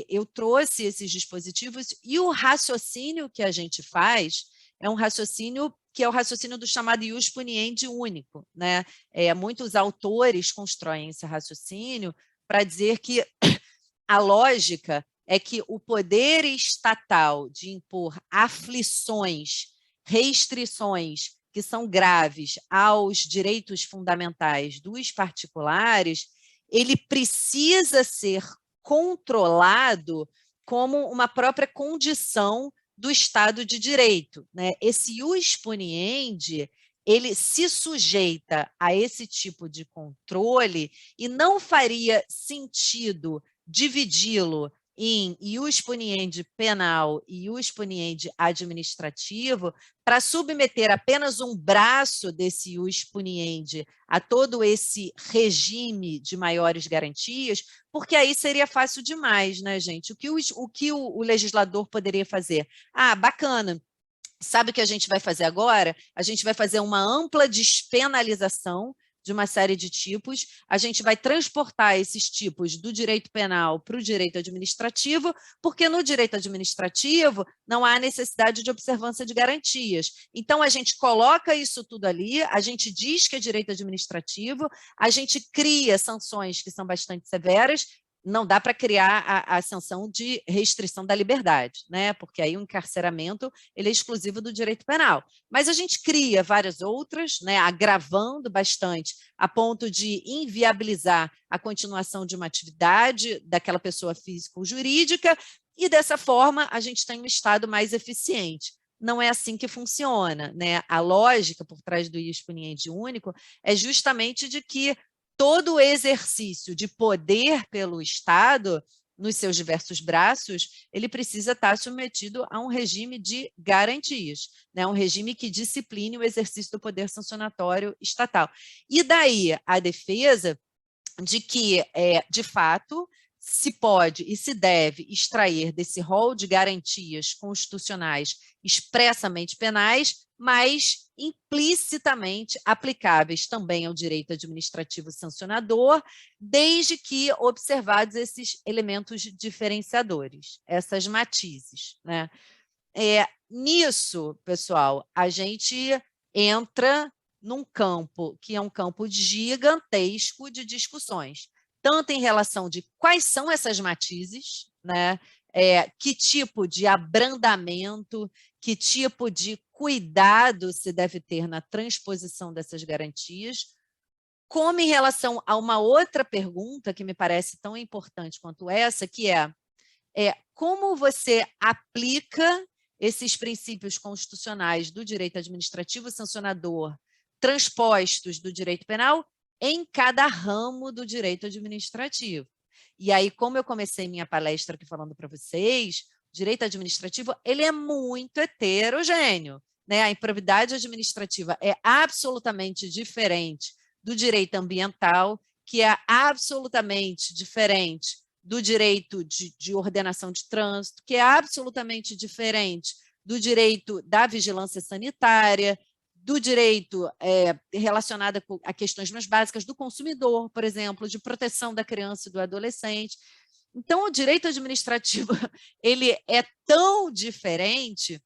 eu trouxe esses dispositivos e o raciocínio que a gente faz é um raciocínio que é o raciocínio do chamado ius puniendi único, né? Muitos autores constroem esse raciocínio para dizer que a lógica é que o poder estatal de impor aflições, restrições que são graves aos direitos fundamentais dos particulares, ele precisa ser controlado como uma própria condição do Estado de Direito, né? Esse ius puniendi, ele se sujeita a esse tipo de controle e não faria sentido dividi-lo em ius puniendi penal e ius puniendi administrativo para submeter apenas um braço desse ius puniendi a todo esse regime de maiores garantias, porque aí seria fácil demais, né, gente? O que o legislador poderia fazer? Ah, bacana. Sabe o que a gente vai fazer agora? A gente vai fazer uma ampla despenalização de uma série de tipos, a gente vai transportar esses tipos do direito penal para o direito administrativo, porque no direito administrativo não há necessidade de observância de garantias. Então, a gente coloca isso tudo ali, a gente diz que é direito administrativo, a gente cria sanções que são bastante severas, não dá para criar a sanção de restrição da liberdade, né? Porque aí o encarceramento ele é exclusivo do direito penal. Mas a gente cria várias outras, né? Agravando bastante, a ponto de inviabilizar a continuação de uma atividade daquela pessoa física ou jurídica, e dessa forma a gente tem um Estado mais eficiente. Não é assim que funciona, né? A lógica por trás do ius puniendi único é justamente de que todo o exercício de poder pelo Estado, nos seus diversos braços, ele precisa estar submetido a um regime de garantias, né? Um regime que discipline o exercício do poder sancionatório estatal. E daí a defesa de que, de fato, se pode e se deve extrair desse rol de garantias constitucionais expressamente penais, mas implicitamente aplicáveis também ao direito administrativo sancionador, desde que observados esses elementos diferenciadores, essas matizes, né? Nisso, pessoal, a gente entra num campo que é um campo gigantesco de discussões, tanto em relação de quais são essas matizes, né? Que tipo de abrandamento, que tipo de cuidado se deve ter na transposição dessas garantias, como em relação a uma outra pergunta que me parece tão importante quanto essa, que é como você aplica esses princípios constitucionais do direito administrativo sancionador transpostos do direito penal em cada ramo do direito administrativo. E aí, como eu comecei minha palestra aqui falando para vocês, o direito administrativo ele é muito heterogêneo, né? A improbidade administrativa é absolutamente diferente do direito ambiental, que é absolutamente diferente do direito de ordenação de trânsito, que é absolutamente diferente do direito da vigilância sanitária, do direito relacionado a questões mais básicas do consumidor, por exemplo, de proteção da criança e do adolescente. Então, o direito administrativo ele é tão diferente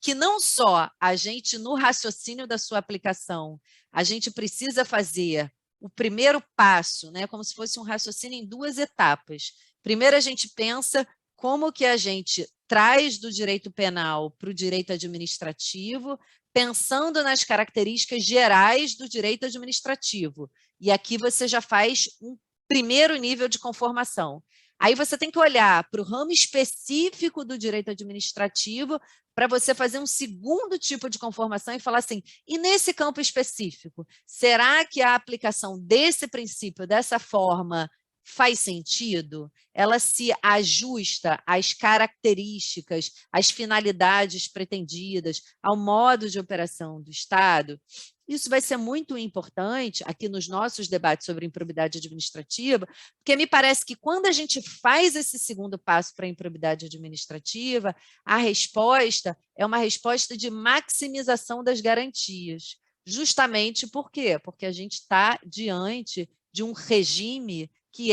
que não só a gente, no raciocínio da sua aplicação, a gente precisa fazer o primeiro passo, né, como se fosse um raciocínio em duas etapas. Primeiro, a gente pensa como que a gente traz do direito penal para o direito administrativo, pensando nas características gerais do direito administrativo. E aqui você já faz um primeiro nível de conformação. Aí você tem que olhar para o ramo específico do direito administrativo para você fazer um segundo tipo de conformação e falar assim, e nesse campo específico, será que a aplicação desse princípio, dessa forma, faz sentido? Ela se ajusta às características, às finalidades pretendidas, ao modo de operação do Estado? Isso vai ser muito importante aqui nos nossos debates sobre improbidade administrativa, porque me parece que quando a gente faz esse segundo passo para a improbidade administrativa, a resposta é uma resposta de maximização das garantias. Justamente por quê? Porque a gente está diante de um regime que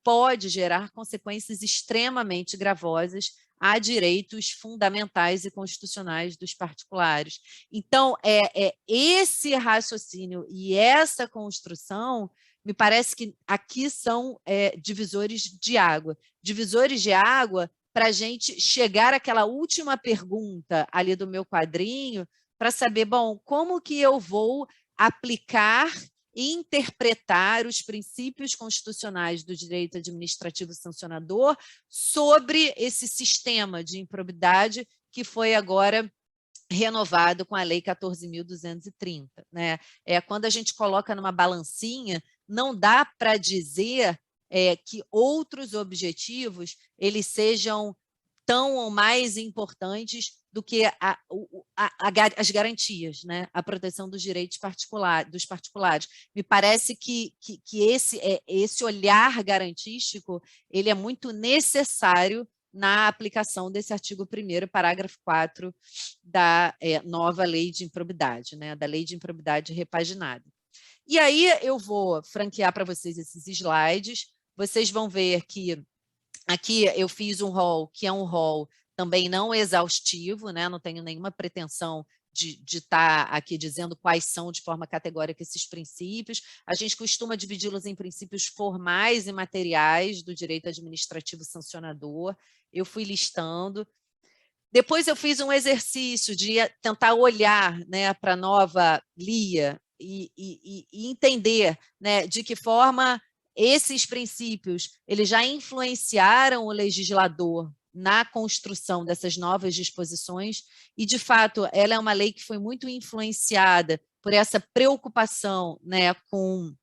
pode gerar consequências extremamente gravosas a direitos fundamentais e constitucionais dos particulares. Então, esse raciocínio e essa construção, me parece que aqui são divisores de água. Divisores de água para a gente chegar àquela última pergunta ali do meu quadrinho, para saber, bom, como que eu vou aplicar e interpretar os princípios constitucionais do direito administrativo sancionador sobre esse sistema de improbidade que foi agora renovado com a Lei 14.230. Né? Quando a gente coloca numa balancinha, não dá para dizer que outros objetivos eles sejam tão ou mais importantes do que as garantias, né? A proteção dos direitos dos particulares. Me parece que esse olhar garantístico ele é muito necessário na aplicação desse artigo 1º, parágrafo 4 da nova lei de improbidade, né? Da lei de improbidade repaginada. E aí eu vou franquear para vocês esses slides, vocês vão ver que aqui eu fiz um rol, que é um rol também não exaustivo, né? Não tenho nenhuma pretensão de estar aqui dizendo quais são de forma categórica esses princípios. A gente costuma dividi-los em princípios formais e materiais do direito administrativo sancionador. Eu fui listando. Depois eu fiz um exercício de tentar olhar, né, para a nova LIA e entender, né, de que forma esses princípios eles já influenciaram o legislador na construção dessas novas disposições e, de fato, ela é uma lei que foi muito influenciada por essa preocupação, né, com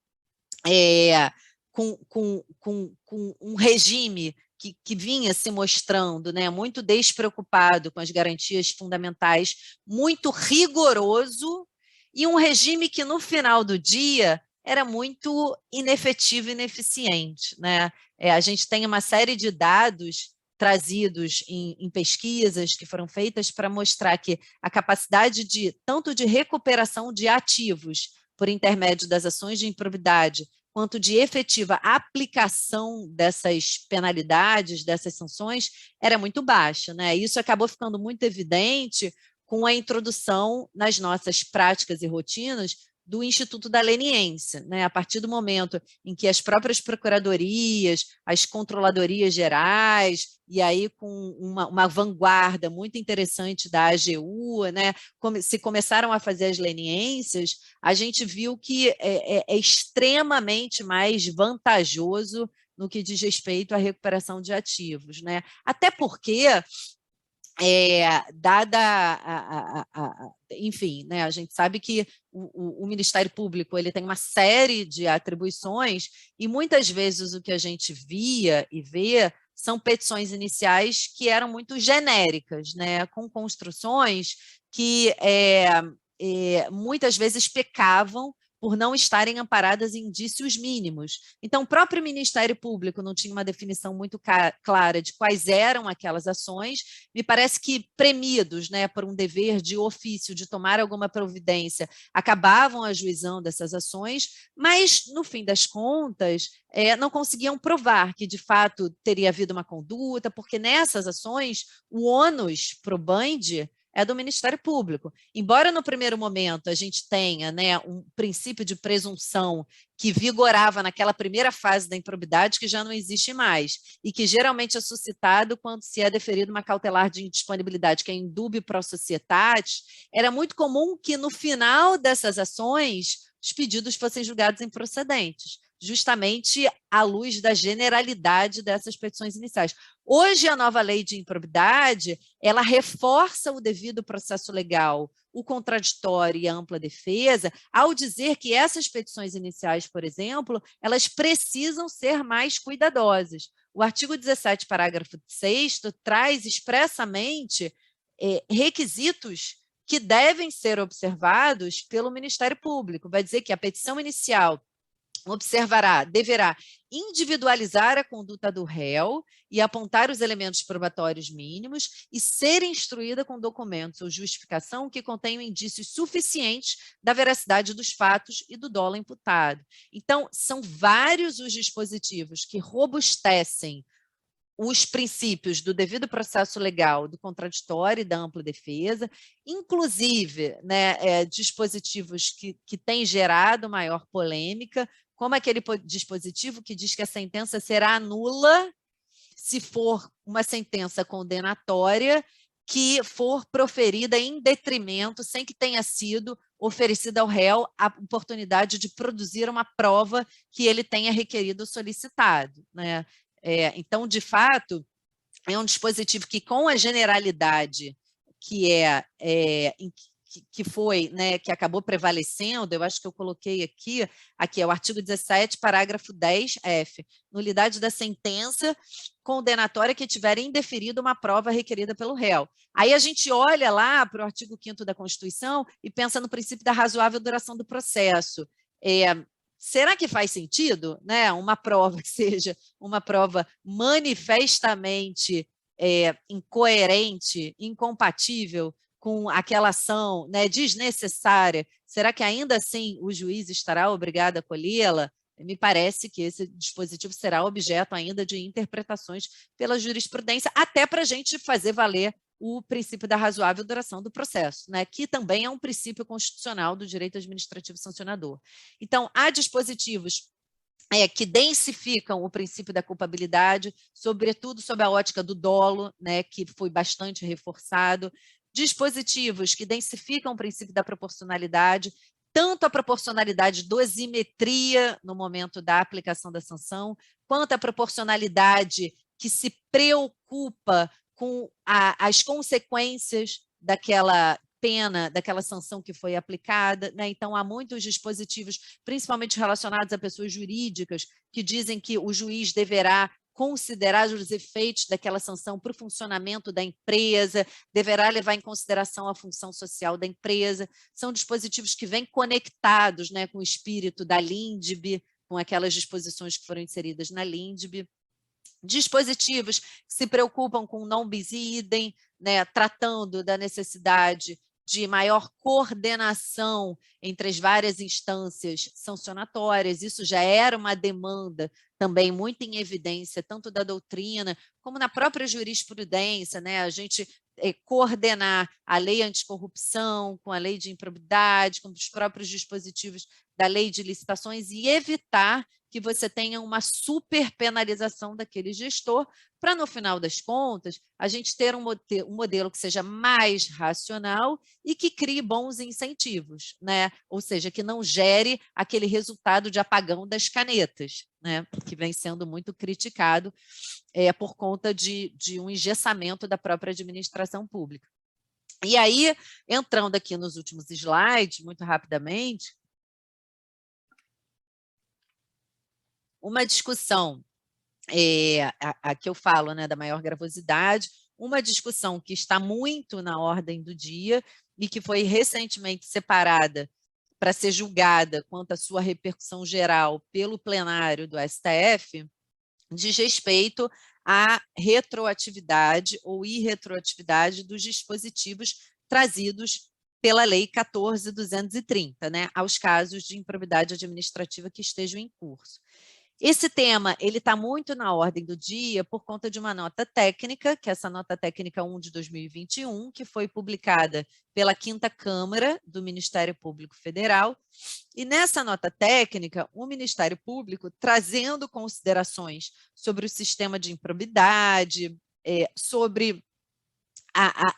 um regime que vinha se mostrando, né, muito despreocupado com as garantias fundamentais, muito rigoroso, e um regime que, no final do dia, era muito inefetivo e ineficiente. Né? A gente tem uma série de dados trazidos em pesquisas que foram feitas para mostrar que a capacidade tanto de recuperação de ativos por intermédio das ações de improbidade, quanto de efetiva aplicação dessas penalidades, dessas sanções, era muito baixa. Né? Isso acabou ficando muito evidente com a introdução nas nossas práticas e rotinas do Instituto da Leniência, né? A partir do momento em que as próprias procuradorias, as controladorias gerais, e aí com uma vanguarda muito interessante da AGU, né? Se começaram a fazer as leniências, a gente viu que é extremamente mais vantajoso no que diz respeito à recuperação de ativos. Né? Até porque enfim, né, a gente sabe que o Ministério Público ele tem uma série de atribuições e muitas vezes o que a gente via e vê são petições iniciais que eram muito genéricas, né, com construções que muitas vezes pecavam por não estarem amparadas em indícios mínimos. Então, o próprio Ministério Público não tinha uma definição muito clara de quais eram aquelas ações. Me parece que, premidos, né, por um dever de ofício de tomar alguma providência, acabavam ajuizando essas ações, mas, no fim das contas, não conseguiam provar que, de fato, teria havido uma conduta, porque nessas ações, o ônus probandi é do Ministério Público. Embora no primeiro momento a gente tenha, né, um princípio de presunção que vigorava naquela primeira fase da improbidade, que já não existe mais, e que geralmente é suscitado quando se é deferida uma cautelar de indisponibilidade, que é indúbio pro societatis, era muito comum que no final dessas ações os pedidos fossem julgados improcedentes, justamente à luz da generalidade dessas petições iniciais. Hoje, a nova lei de improbidade, ela reforça o devido processo legal, o contraditório e a ampla defesa, ao dizer que essas petições iniciais, por exemplo, elas precisam ser mais cuidadosas. O artigo 17, parágrafo 6º, traz expressamente requisitos que devem ser observados pelo Ministério Público. Vai dizer que a petição inicial deverá individualizar a conduta do réu e apontar os elementos probatórios mínimos e ser instruída com documentos ou justificação que contenham indícios suficientes da veracidade dos fatos e do dolo imputado. Então, são vários os dispositivos que robustecem os princípios do devido processo legal, do contraditório e da ampla defesa, inclusive, né, dispositivos que têm gerado maior polêmica, como aquele dispositivo que diz que a sentença será nula se for uma sentença condenatória que for proferida em detrimento, sem que tenha sido oferecida ao réu a oportunidade de produzir uma prova que ele tenha requerido ou solicitado, né? Então, de fato, é um dispositivo que, com a generalidade que foi, né, que acabou prevalecendo, eu acho que eu coloquei aqui é o artigo 17, parágrafo 10F, nulidade da sentença condenatória que tiver indeferido uma prova requerida pelo réu. Aí a gente olha lá para o artigo 5º da Constituição e pensa no princípio da razoável duração do processo. Será que faz sentido, né, uma prova que seja uma prova manifestamente incoerente, incompatível com aquela ação, né, desnecessária? Será que ainda assim o juiz estará obrigado a acolhê-la? Me parece que esse dispositivo será objeto ainda de interpretações pela jurisprudência, até para a gente fazer valer o princípio da razoável duração do processo, né, que também é um princípio constitucional do direito administrativo sancionador. Então, há dispositivos que densificam o princípio da culpabilidade, sobretudo sob a ótica do dolo, né, que foi bastante reforçado, dispositivos que densificam o princípio da proporcionalidade, tanto a proporcionalidade dosimetria no momento da aplicação da sanção, quanto a proporcionalidade que se preocupa com as consequências daquela pena, daquela sanção que foi aplicada, né? Então, há muitos dispositivos, principalmente relacionados a pessoas jurídicas, que dizem que o juiz deverá considerar os efeitos daquela sanção para o funcionamento da empresa, deverá levar em consideração a função social da empresa. São dispositivos que vêm conectados, né, com o espírito da LINDB, com aquelas disposições que foram inseridas na LINDB. Dispositivos que se preocupam com non bis idem, né, tratando da necessidade de maior coordenação entre as várias instâncias sancionatórias. Isso já era uma demanda também muito em evidência, tanto da doutrina como na própria jurisprudência, né? A gente coordenar a lei anticorrupção com a lei de improbidade, com os próprios dispositivos da lei de licitações e evitar que você tenha uma superpenalização daquele gestor, para, no final das contas, a gente ter um modelo que seja mais racional e que crie bons incentivos, né? Ou seja, que não gere aquele resultado de apagão das canetas, né? Que vem sendo muito criticado por conta de um engessamento da própria administração pública. E aí, entrando aqui nos últimos slides, muito rapidamente, uma discussão, aqui eu falo, né, da maior gravosidade, uma discussão que está muito na ordem do dia e que foi recentemente separada para ser julgada quanto à sua repercussão geral pelo plenário do STF, diz respeito à retroatividade ou irretroatividade dos dispositivos trazidos pela Lei 14.230, né, aos casos de improbidade administrativa que estejam em curso. Esse tema está muito na ordem do dia por conta de uma nota técnica, que é essa nota técnica 1 de 2021, que foi publicada pela 5ª Câmara do Ministério Público Federal. E nessa nota técnica, o Ministério Público, trazendo considerações sobre o sistema de improbidade, sobre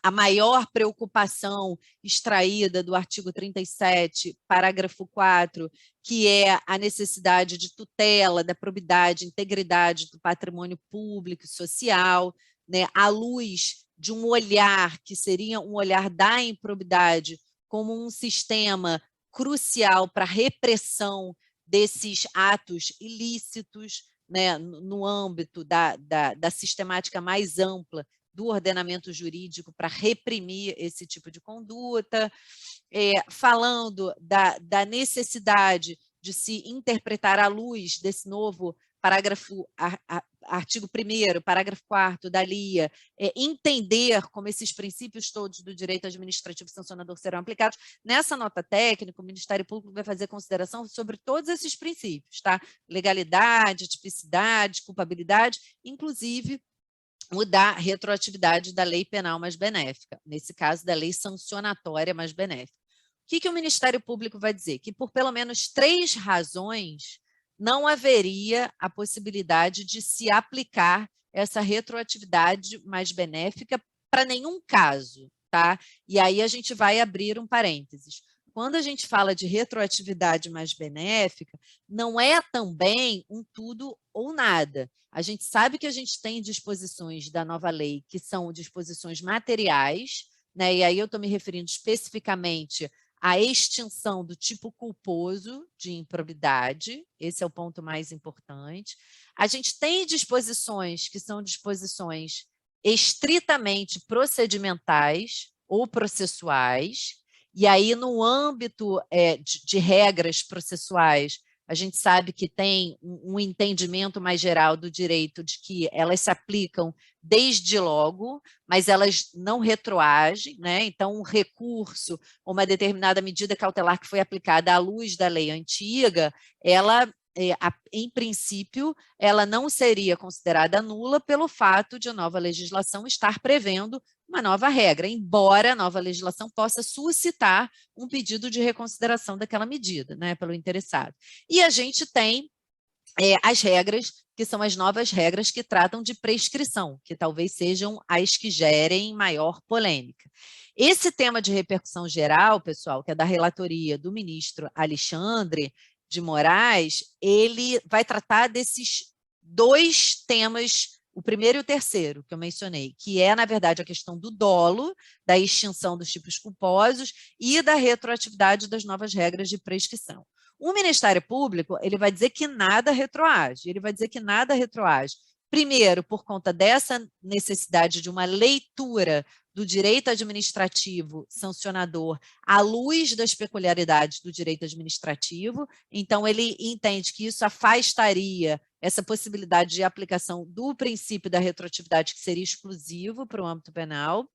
a maior preocupação extraída do artigo 37, parágrafo 4, que é a necessidade de tutela da probidade, integridade do patrimônio público e social, né, à luz de um olhar que seria um olhar da improbidade como um sistema crucial para a repressão desses atos ilícitos, né, no âmbito da sistemática mais ampla do ordenamento jurídico para reprimir esse tipo de conduta, falando da necessidade de se interpretar à luz desse novo artigo 1º, parágrafo 4º da LIA, entender como esses princípios todos do direito administrativo e sancionador serão aplicados. Nessa nota técnica, o Ministério Público vai fazer consideração sobre todos esses princípios, tá? Legalidade, tipicidade, culpabilidade, inclusive o da retroatividade da lei penal mais benéfica, nesse caso da lei sancionatória mais benéfica. O que o Ministério Público vai dizer? Que por pelo menos 3 razões não haveria a possibilidade de se aplicar essa retroatividade mais benéfica para nenhum caso, tá? E aí a gente vai abrir um parênteses. Quando a gente fala de retroatividade mais benéfica, não é também um tudo ou nada. A gente sabe que a gente tem disposições da nova lei que são disposições materiais, né? E aí eu estou me referindo especificamente a extinção do tipo culposo de improbidade, esse é o ponto mais importante. A gente tem disposições que são disposições estritamente procedimentais ou processuais, e aí no âmbito de regras processuais, a gente sabe que tem um entendimento mais geral do direito de que elas se aplicam desde logo, mas elas não retroagem, né? Então, um recurso, uma determinada medida cautelar que foi aplicada à luz da lei antiga, ela, em princípio, ela não seria considerada nula pelo fato de a nova legislação estar prevendo uma nova regra, embora a nova legislação possa suscitar um pedido de reconsideração daquela medida, né, pelo interessado. E a gente tem as regras, que são as novas regras que tratam de prescrição, que talvez sejam as que gerem maior polêmica. Esse tema de repercussão geral, pessoal, que é da relatoria do ministro Alexandre de Moraes, ele vai tratar desses 2 temas, o primeiro e o terceiro, que eu mencionei, que é, na verdade, a questão do dolo, da extinção dos tipos culposos e da retroatividade das novas regras de prescrição. O Ministério Público, ele vai dizer que nada retroage, primeiro, por conta dessa necessidade de uma leitura do direito administrativo sancionador à luz das peculiaridades do direito administrativo, então ele entende que isso afastaria essa possibilidade de aplicação do princípio da retroatividade, que seria exclusivo para o âmbito penal.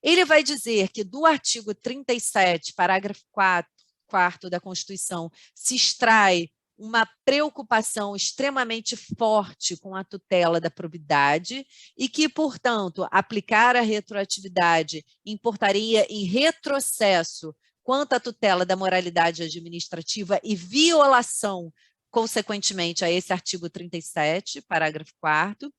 Ele vai dizer que do artigo 37, parágrafo 4º da Constituição, se extrai uma preocupação extremamente forte com a tutela da probidade e que, portanto, aplicar a retroatividade importaria em retrocesso quanto à tutela da moralidade administrativa e violação, consequentemente, a esse artigo 37, parágrafo 4º.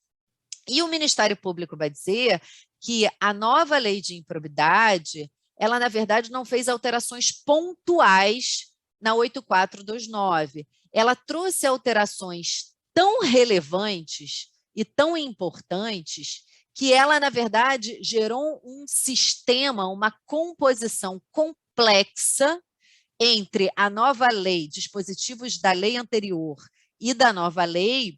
E o Ministério Público vai dizer que a nova lei de improbidade, ela, na verdade, não fez alterações pontuais na 8429. Ela trouxe alterações tão relevantes e tão importantes que ela, na verdade, gerou um sistema, uma composição complexa entre a nova lei, dispositivos da lei anterior e da nova lei,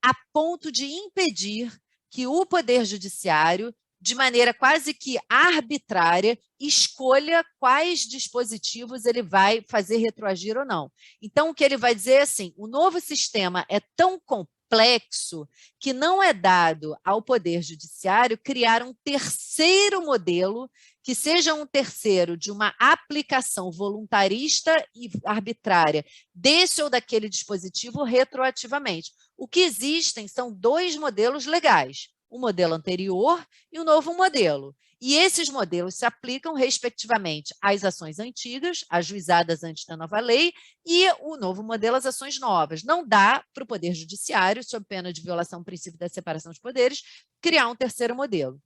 a ponto de impedir que o Poder Judiciário, de maneira quase que arbitrária, escolha quais dispositivos ele vai fazer retroagir ou não. Então, o que ele vai dizer é assim, o novo sistema é tão complexo que não é dado ao Poder Judiciário criar um terceiro modelo que seja um terceiro de uma aplicação voluntarista e arbitrária desse ou daquele dispositivo retroativamente. O que existem são 2 modelos legais, o modelo anterior e o novo modelo. E esses modelos se aplicam, respectivamente, às ações antigas, ajuizadas antes da nova lei, e o novo modelo às ações novas. Não dá para o Poder Judiciário, sob pena de violação do princípio da separação dos poderes, criar um terceiro modelo.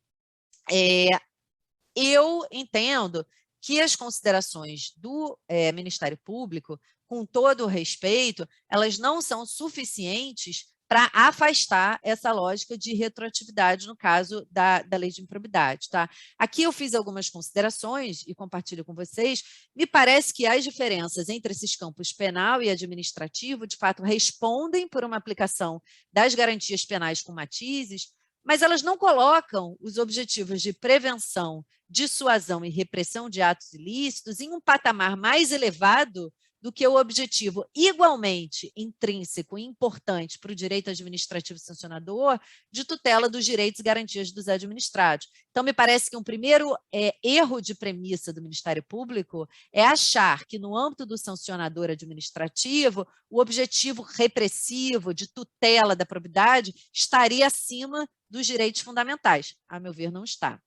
Eu entendo que as considerações do Ministério Público, com todo o respeito, elas não são suficientes para afastar essa lógica de retroatividade no caso da lei de improbidade. Tá? Aqui eu fiz algumas considerações e compartilho com vocês. Me parece que as diferenças entre esses campos penal e administrativo, de fato, respondem por uma aplicação das garantias penais com matizes, mas elas não colocam os objetivos de prevenção, dissuasão e repressão de atos ilícitos em um patamar mais elevado do que o objetivo igualmente intrínseco e importante para o direito administrativo sancionador de tutela dos direitos e garantias dos administrados. Então, me parece que um primeiro erro de premissa do Ministério Público é achar que, no âmbito do sancionador administrativo, o objetivo repressivo de tutela da probidade estaria acima dos direitos fundamentais. A meu ver, não está.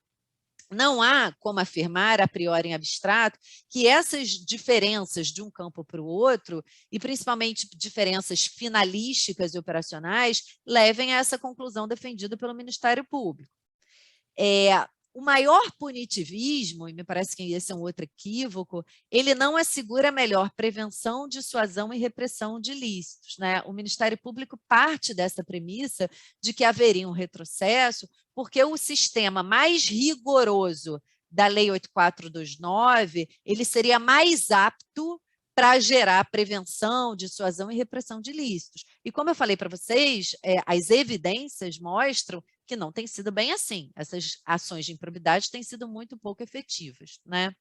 Não há como afirmar, a priori em abstrato, que essas diferenças de um campo para o outro, e principalmente diferenças finalísticas e operacionais, levem a essa conclusão defendida pelo Ministério Público. O maior punitivismo, e me parece que esse é um outro equívoco, ele não assegura melhor prevenção, dissuasão e repressão de ilícitos, né? O Ministério Público parte dessa premissa de que haveria um retrocesso, porque o sistema mais rigoroso da Lei 8429, ele seria mais apto para gerar prevenção, dissuasão e repressão de ilícitos. E como eu falei para vocês, as evidências mostram que não tem sido bem assim. Essas ações de improbidade têm sido muito pouco efetivas, né?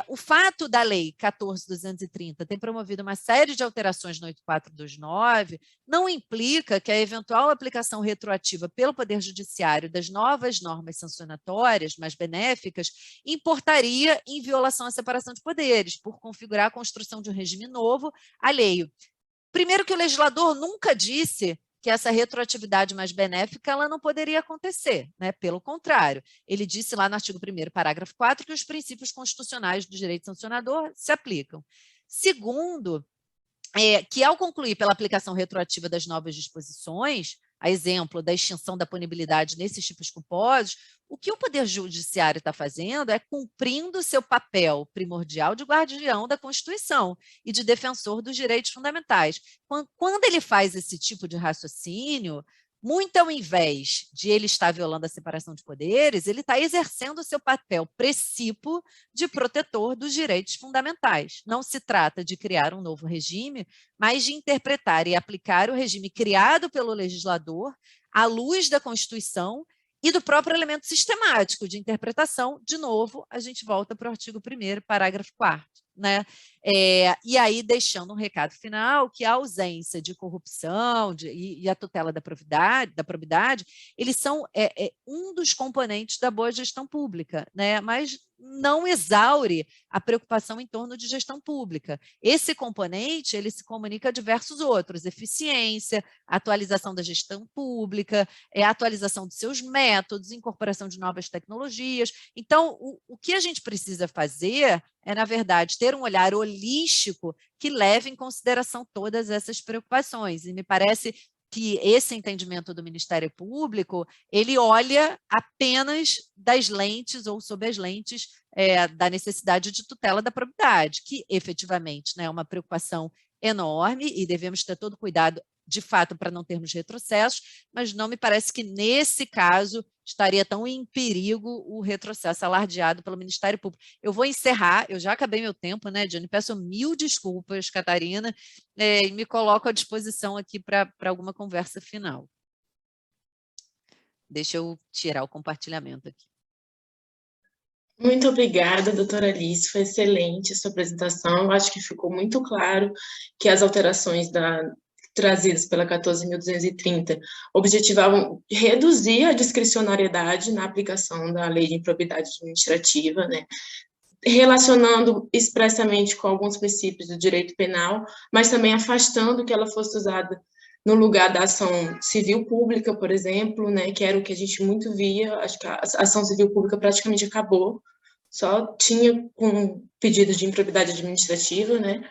O fato da Lei 14.230 ter promovido uma série de alterações no 8429 não implica que a eventual aplicação retroativa pelo Poder Judiciário das novas normas sancionatórias mais benéficas importaria em violação à separação de poderes, por configurar a construção de um regime novo alheio. Primeiro que o legislador nunca disse que essa retroatividade mais benéfica ela não poderia acontecer, né? Pelo contrário, ele disse lá no artigo 1º, parágrafo 4, que os princípios constitucionais do direito sancionador se aplicam. Segundo, que ao concluir pela aplicação retroativa das novas disposições, a exemplo da extinção da punibilidade nesses tipos culposos, o que o Poder Judiciário está fazendo é cumprindo seu papel primordial de guardião da Constituição e de defensor dos direitos fundamentais. Quando ele faz esse tipo de raciocínio, muito ao invés de ele estar violando a separação de poderes, ele está exercendo o seu papel precípuo de protetor dos direitos fundamentais. Não se trata de criar um novo regime, mas de interpretar e aplicar o regime criado pelo legislador à luz da Constituição e do próprio elemento sistemático de interpretação. De novo, a gente volta para o artigo 1º, parágrafo 4º. Né? E aí deixando um recado final que a ausência de corrupção e a tutela da probidade, eles são um dos componentes da boa gestão pública, né? Mas não exaure a preocupação em torno de gestão pública. Esse componente ele se comunica a diversos outros: eficiência, atualização da gestão pública, atualização de seus métodos, incorporação de novas tecnologias. Então, o que a gente precisa fazer é, na verdade, ter um olhar holístico que leve em consideração todas essas preocupações. E me parece que esse entendimento do Ministério Público, ele olha apenas das lentes ou sob as lentes da necessidade de tutela da probidade, que efetivamente, né, é uma preocupação enorme e devemos ter todo cuidado, de fato, para não termos retrocessos, mas não me parece que nesse caso estaria tão em perigo o retrocesso alardeado pelo Ministério Público. Eu vou encerrar, eu já acabei meu tempo, né, Diane? Peço 1000 desculpas, Catarina, e me coloco à disposição aqui para alguma conversa final. Deixa eu tirar o compartilhamento aqui. Muito obrigada, doutora Alice, foi excelente a sua apresentação. Eu acho que ficou muito claro que as alterações trazidas pela 14.230 objetivavam reduzir a discricionariedade na aplicação da lei de improbidade administrativa, né, relacionando expressamente com alguns princípios do direito penal, mas também afastando que ela fosse usada no lugar da ação civil pública, por exemplo, né, que era o que a gente muito via. Acho que a ação civil pública praticamente acabou, só tinha com pedido de improbidade administrativa, né.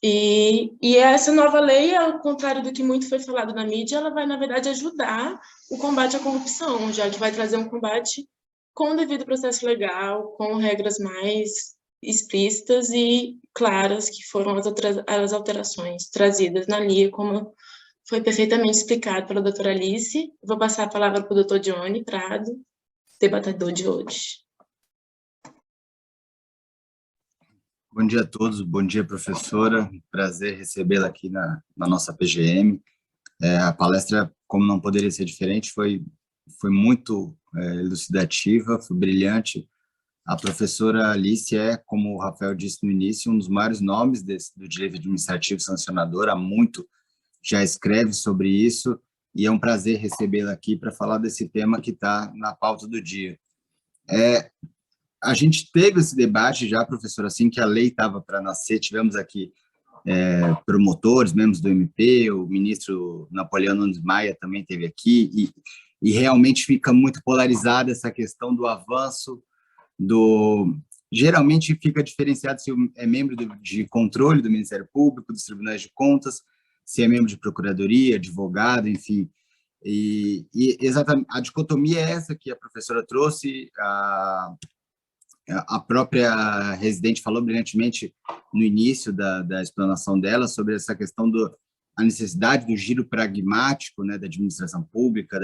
E essa nova lei, ao contrário do que muito foi falado na mídia, ela vai, na verdade, ajudar o combate à corrupção, já que vai trazer um combate com o devido processo legal, com regras mais explícitas e claras, que foram as alterações trazidas na LIA, como foi perfeitamente explicado pela doutora Alice. Vou passar a palavra para o doutor Johnny Prado, debatedor de hoje. Bom dia a todos, bom dia, professora. Prazer recebê-la aqui na nossa PGM. A palestra, como não poderia ser diferente, foi foi muito elucidativa, foi brilhante. A professora Alice é, como o Rafael disse no início, um dos maiores nomes do direito administrativo sancionador, há muito já escreve sobre isso, e é um prazer recebê-la aqui para falar desse tema que está na pauta do dia. A gente teve esse debate já, professor, assim que a lei estava para nascer, tivemos aqui promotores, membros do MP, o ministro Napoleão Nunes Maia também esteve aqui, e realmente fica muito polarizada essa questão do avanço geralmente fica diferenciado se é membro de controle do Ministério Público, dos Tribunais de Contas, se é membro de procuradoria, advogado, enfim. E exatamente a dicotomia é essa que a professora trouxe, a própria residente falou brilhantemente no início da explanação dela sobre essa questão a necessidade do giro pragmático, né, da administração pública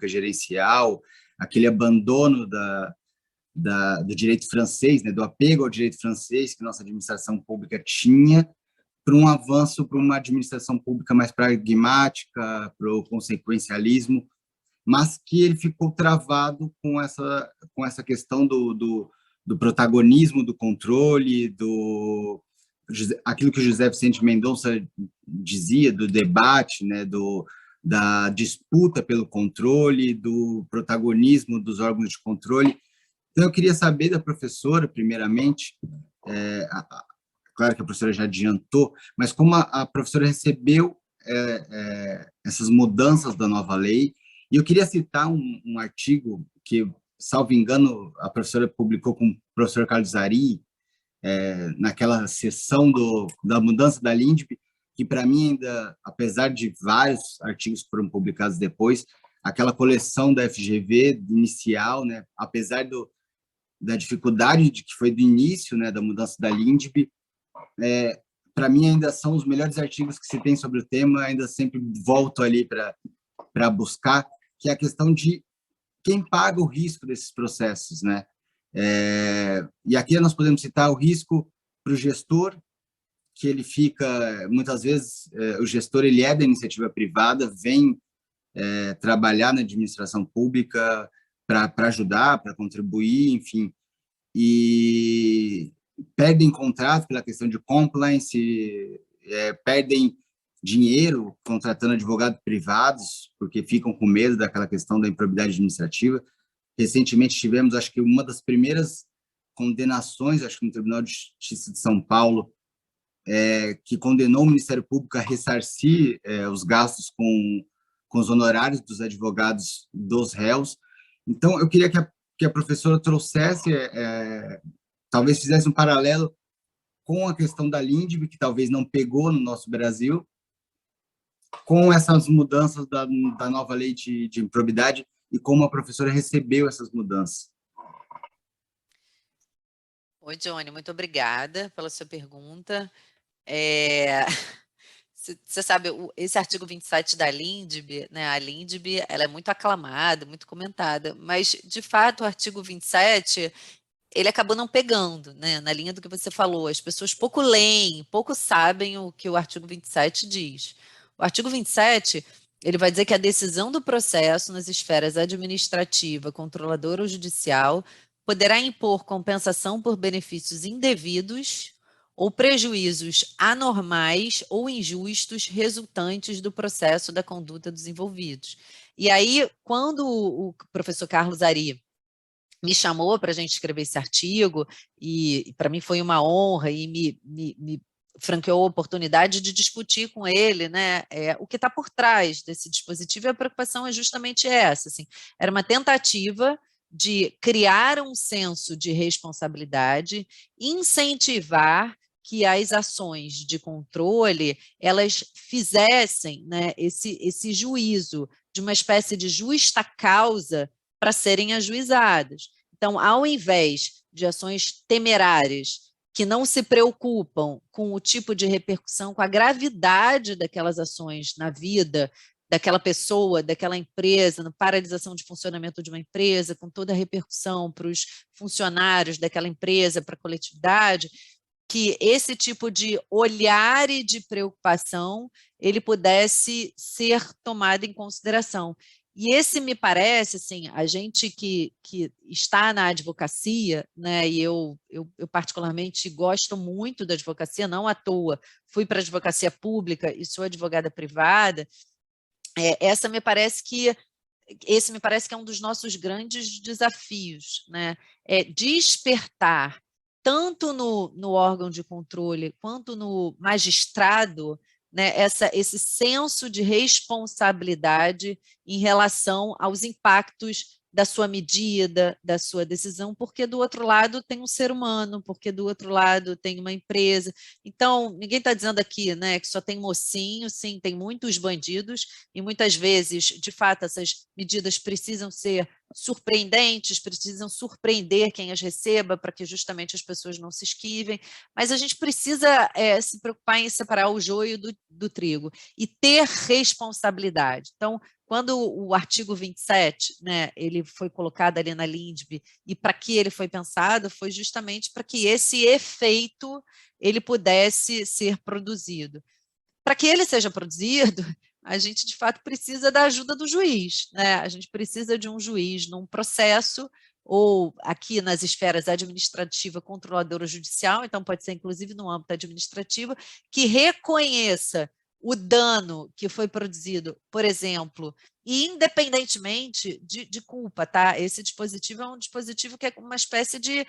gerencial, aquele abandono do direito francês, né, do apego ao direito francês que nossa administração pública tinha, para um avanço para uma administração pública mais pragmática, para o consequencialismo, mas que ele ficou travado com essa questão do protagonismo, do controle, aquilo que o José Vicente Mendonça dizia, do debate, né, da disputa pelo controle, do protagonismo dos órgãos de controle. Então, eu queria saber da professora, primeiramente, claro que a professora já adiantou, mas como a professora recebeu essas mudanças da nova lei. E eu queria citar um artigo que, salvo engano, a professora publicou com o professor Carlos Zari, naquela sessão da mudança da LINDB, que para mim ainda, apesar de vários artigos que foram publicados depois, aquela coleção da FGV inicial, né, apesar da dificuldade que foi do início, né, da mudança da LINDB, para mim ainda são os melhores artigos que se tem sobre o tema, ainda sempre volto ali para buscar, que é a questão de quem paga o risco desses processos, né? E aqui nós podemos citar o risco para o gestor, que ele fica, muitas vezes, o gestor ele é da iniciativa privada, vem trabalhar na administração pública para ajudar, para contribuir, enfim, e perdem contrato pela questão de compliance, perdem dinheiro contratando advogados privados, porque ficam com medo daquela questão da improbidade administrativa. Recentemente tivemos, acho que uma das primeiras condenações, acho que no Tribunal de Justiça de São Paulo, que condenou o Ministério Público a ressarcir os gastos com os honorários dos advogados dos réus. Então, eu queria que a professora trouxesse, talvez fizesse um paralelo com a questão da LINDB, que talvez não pegou no nosso Brasil, com essas mudanças da nova lei de improbidade e como a professora recebeu essas mudanças. Oi, Johnny, muito obrigada pela sua pergunta. Você sabe, esse artigo 27 da LINDB, né, a LINDB, ela é muito aclamada, muito comentada, mas, de fato, o artigo 27, ele acabou não pegando, né, na linha do que você falou. As pessoas pouco leem, pouco sabem o que o artigo 27 diz. O artigo 27, ele vai dizer que a decisão do processo nas esferas administrativa, controladora ou judicial poderá impor compensação por benefícios indevidos ou prejuízos anormais ou injustos resultantes do processo da conduta dos envolvidos. E aí, quando o professor Carlos Zari me chamou para a gente escrever esse artigo, e para mim foi uma honra, e me franqueou a oportunidade de discutir com ele, né, o que está por trás desse dispositivo, e a preocupação é justamente essa, assim, era uma tentativa de criar um senso de responsabilidade, incentivar que as ações de controle, elas fizessem, né, esse juízo de uma espécie de justa causa para serem ajuizadas. Então, ao invés de ações temerárias que não se preocupam com o tipo de repercussão, com a gravidade daquelas ações na vida daquela pessoa, daquela empresa, na paralisação de funcionamento de uma empresa, com toda a repercussão para os funcionários daquela empresa, para a coletividade, que esse tipo de olhar e de preocupação ele pudesse ser tomado em consideração. E esse me parece, assim, a gente que está na advocacia, né, e eu particularmente gosto muito da advocacia, não à toa, fui para a advocacia pública e sou advogada privada, esse me parece que é um dos nossos grandes desafios, né, é despertar, tanto no órgão de controle quanto no magistrado, né, esse senso de responsabilidade em relação aos impactos da sua medida, da sua decisão, porque do outro lado tem um ser humano, porque do outro lado tem uma empresa. Então, ninguém está dizendo aqui, né, que só tem mocinho, sim, tem muitos bandidos, e muitas vezes, de fato, essas medidas precisam ser surpreendentes, precisam surpreender quem as receba, para que justamente as pessoas não se esquivem, mas a gente precisa se preocupar em separar o joio do trigo e ter responsabilidade. Então, quando o artigo 27, né, ele foi colocado ali na LINDB, e para que ele foi pensado, foi justamente para que esse efeito ele pudesse ser produzido. Para que ele seja produzido, a gente, de fato, precisa da ajuda do juiz, né? A gente precisa de um juiz num processo, ou aqui nas esferas administrativa, controladora, judicial, então pode ser inclusive no âmbito administrativo, que reconheça o dano que foi produzido, por exemplo, e independentemente de culpa, tá? Esse dispositivo é um dispositivo que é uma espécie de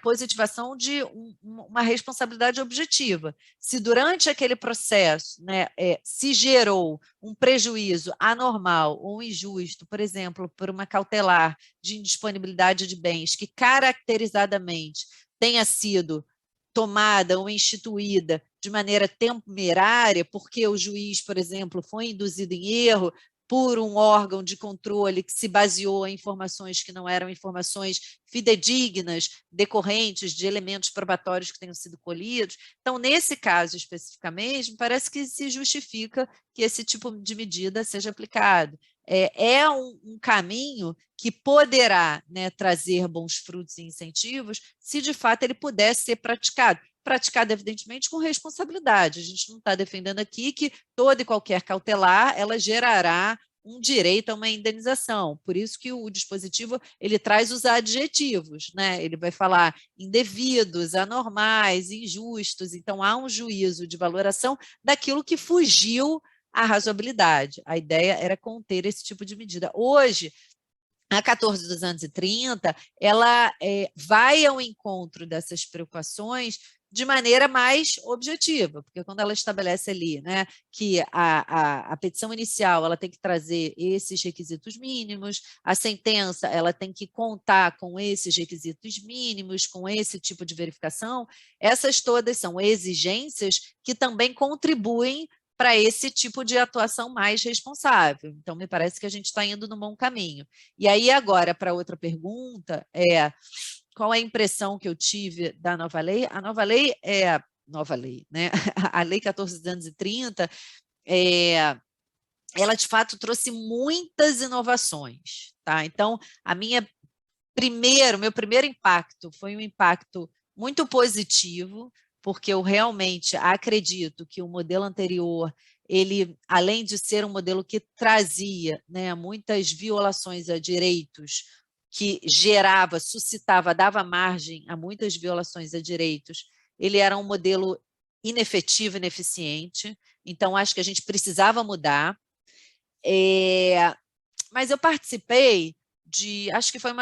positivação de uma responsabilidade objetiva. Se durante aquele processo, né, se gerou um prejuízo anormal ou injusto, por exemplo, por uma cautelar de indisponibilidade de bens que caracterizadamente tenha sido tomada ou instituída de maneira temerária, porque o juiz, por exemplo, foi induzido em erro por um órgão de controle que se baseou em informações que não eram informações fidedignas, decorrentes de elementos probatórios que tenham sido colhidos. Então, nesse caso especificamente, parece que se justifica que esse tipo de medida seja aplicado. É um caminho que poderá, né, trazer bons frutos e incentivos se, de fato, ele puder ser praticado. Praticado, evidentemente, com responsabilidade. A gente não está defendendo aqui que toda e qualquer cautelar ela gerará um direito a uma indenização. Por isso que o dispositivo ele traz os adjetivos, né? Ele vai falar indevidos, anormais, injustos. Então, há um juízo de valoração daquilo que fugiu à razoabilidade. A ideia era conter esse tipo de medida. Hoje, a 14.230, ela vai ao encontro dessas preocupações de maneira mais objetiva, porque quando ela estabelece ali, né, que a petição inicial ela tem que trazer esses requisitos mínimos, a sentença ela tem que contar com esses requisitos mínimos, com esse tipo de verificação, essas todas são exigências que também contribuem para esse tipo de atuação mais responsável. Então, me parece que a gente está indo no bom caminho. E aí, agora, para outra pergunta, qual é a impressão que eu tive da nova lei? A nova lei nova lei, né? A Lei 14.230, ela, de fato, trouxe muitas inovações. Tá? Então, meu primeiro impacto foi um impacto muito positivo, porque eu realmente acredito que o modelo anterior, ele, além de ser um modelo que trazia, né, muitas violações a direitos, que suscitava, dava margem a muitas violações a direitos, ele era um modelo inefetivo, ineficiente, então acho que a gente precisava mudar. Mas eu participei acho que foi um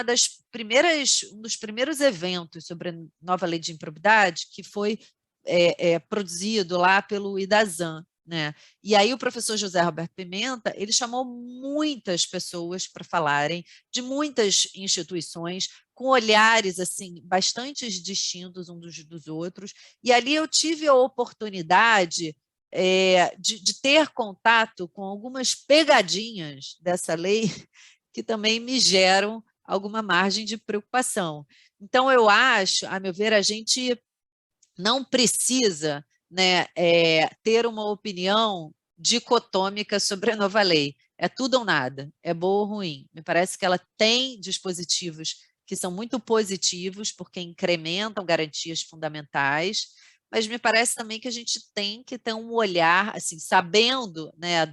dos primeiros eventos sobre a nova lei de improbidade, que foi produzido lá pelo IDASAN, né? E aí o professor José Roberto Pimenta, ele chamou muitas pessoas para falarem, de muitas instituições, com olhares assim bastante distintos uns dos outros, e ali eu tive a oportunidade de ter contato com algumas pegadinhas dessa lei que também me geram alguma margem de preocupação. Então, eu acho, a meu ver, a gente não precisa, né, ter uma opinião dicotômica sobre a nova lei. É tudo ou nada, é boa ou ruim. Me parece que ela tem dispositivos que são muito positivos, porque incrementam garantias fundamentais, mas me parece também que a gente tem que ter um olhar, assim, sabendo, né,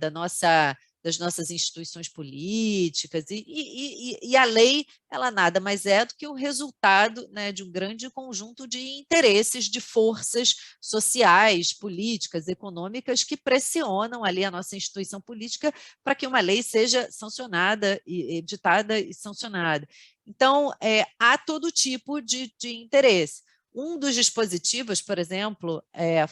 das nossas instituições políticas, e a lei, ela nada mais é do que o resultado, né, de um grande conjunto de interesses, de forças sociais, políticas, econômicas, que pressionam ali a nossa instituição política para que uma lei seja sancionada, editada e sancionada. Então, há todo tipo de interesse. Um dos dispositivos, por exemplo,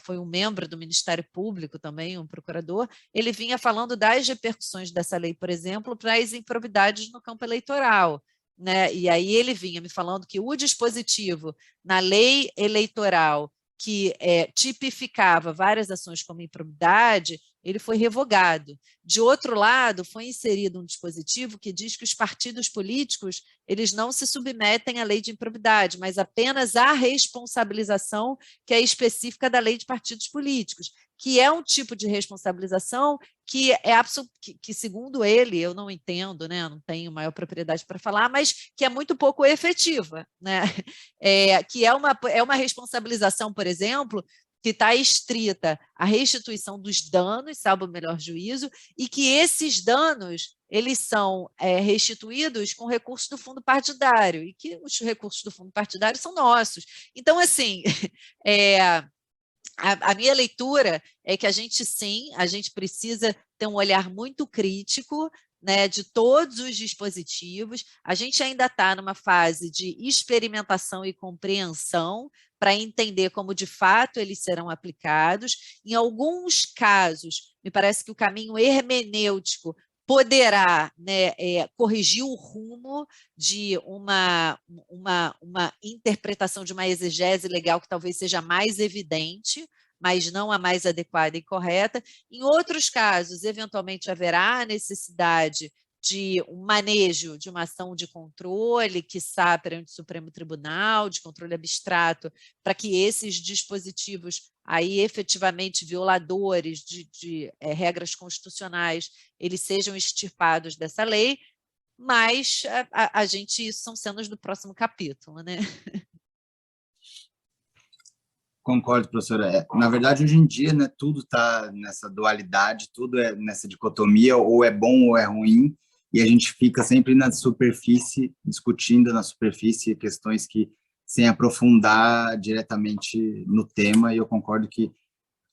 foi um membro do Ministério Público também, um procurador, ele vinha falando das repercussões dessa lei, por exemplo, para as improbidades no campo eleitoral, né? E aí ele vinha me falando que o dispositivo na lei eleitoral que tipificava várias ações como improbidade, ele foi revogado. De outro lado, foi inserido um dispositivo que diz que os partidos políticos eles não se submetem à lei de improbidade, mas apenas à responsabilização que é específica da lei de partidos políticos, que é um tipo de responsabilização que que segundo ele, eu não entendo, né, não tenho maior propriedade para falar, mas que é muito pouco efetiva, né? Que é uma responsabilização, por exemplo, que está estrita à restituição dos danos, salvo o melhor juízo, e que esses danos eles são restituídos com recursos do fundo partidário, e que os recursos do fundo partidário são nossos. Então, assim, a minha leitura é que a gente precisa ter um olhar muito crítico, né, de todos os dispositivos. A gente ainda está numa fase de experimentação e compreensão para entender como, de fato, eles serão aplicados. Em alguns casos, me parece que o caminho hermenêutico poderá, né, corrigir o rumo de uma interpretação de uma exegese legal que talvez seja mais evidente, mas não a mais adequada e correta. Em outros casos, eventualmente haverá a necessidade de um manejo de uma ação de controle, quiçá perante o Supremo Tribunal, de controle abstrato, para que esses dispositivos aí efetivamente violadores de regras constitucionais, eles sejam extirpados dessa lei, mas isso são cenas do próximo capítulo, né? Concordo, professora. Na verdade, hoje em dia, né, tudo está nessa dualidade, tudo é nessa dicotomia, ou é bom ou é ruim, e a gente fica sempre na superfície, discutindo na superfície questões que sem aprofundar diretamente no tema, e eu concordo que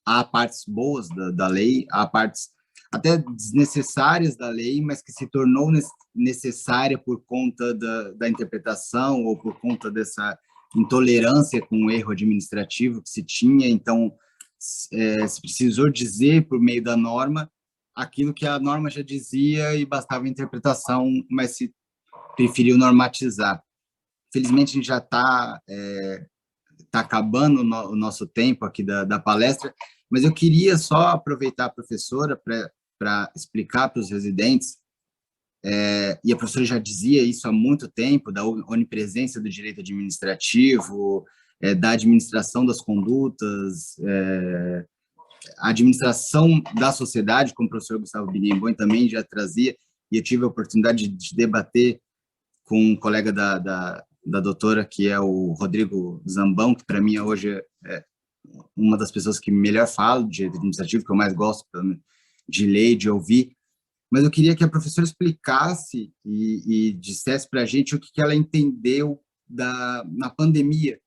há partes boas da lei, há partes até desnecessárias da lei, mas que se tornou necessária por conta da interpretação ou por conta dessa intolerância com o erro administrativo que se tinha. Então, se precisou dizer por meio da norma aquilo que a norma já dizia e bastava a interpretação, mas se preferiu normatizar. Felizmente, a gente já está acabando o nosso tempo aqui da palestra, mas eu queria só aproveitar a professora para explicar para os residentes, e a professora já dizia isso há muito tempo, da onipresença do direito administrativo, da administração das condutas, a administração da sociedade, como o professor Gustavo Binemboim também já trazia, e eu tive a oportunidade de debater com um colega da doutora, que é o Rodrigo Zambão, que para mim hoje é uma das pessoas que melhor fala de direito administrativo, que eu mais gosto de ler, de ouvir. Mas eu queria que a professora explicasse e dissesse para a gente o que ela entendeu na pandemia.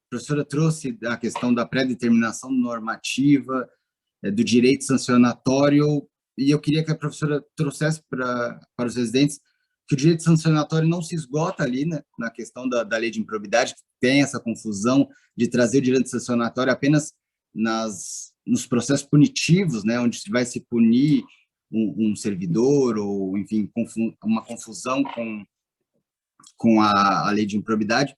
A professora trouxe a questão da pré-determinação normativa, do direito sancionatório, e eu queria que a professora trouxesse para os residentes que o direito sancionatório não se esgota ali, né, na questão da lei de improbidade, que tem essa confusão de trazer o direito sancionatório apenas nos processos punitivos, né, onde vai se punir um servidor, ou, enfim, uma confusão com a lei de improbidade.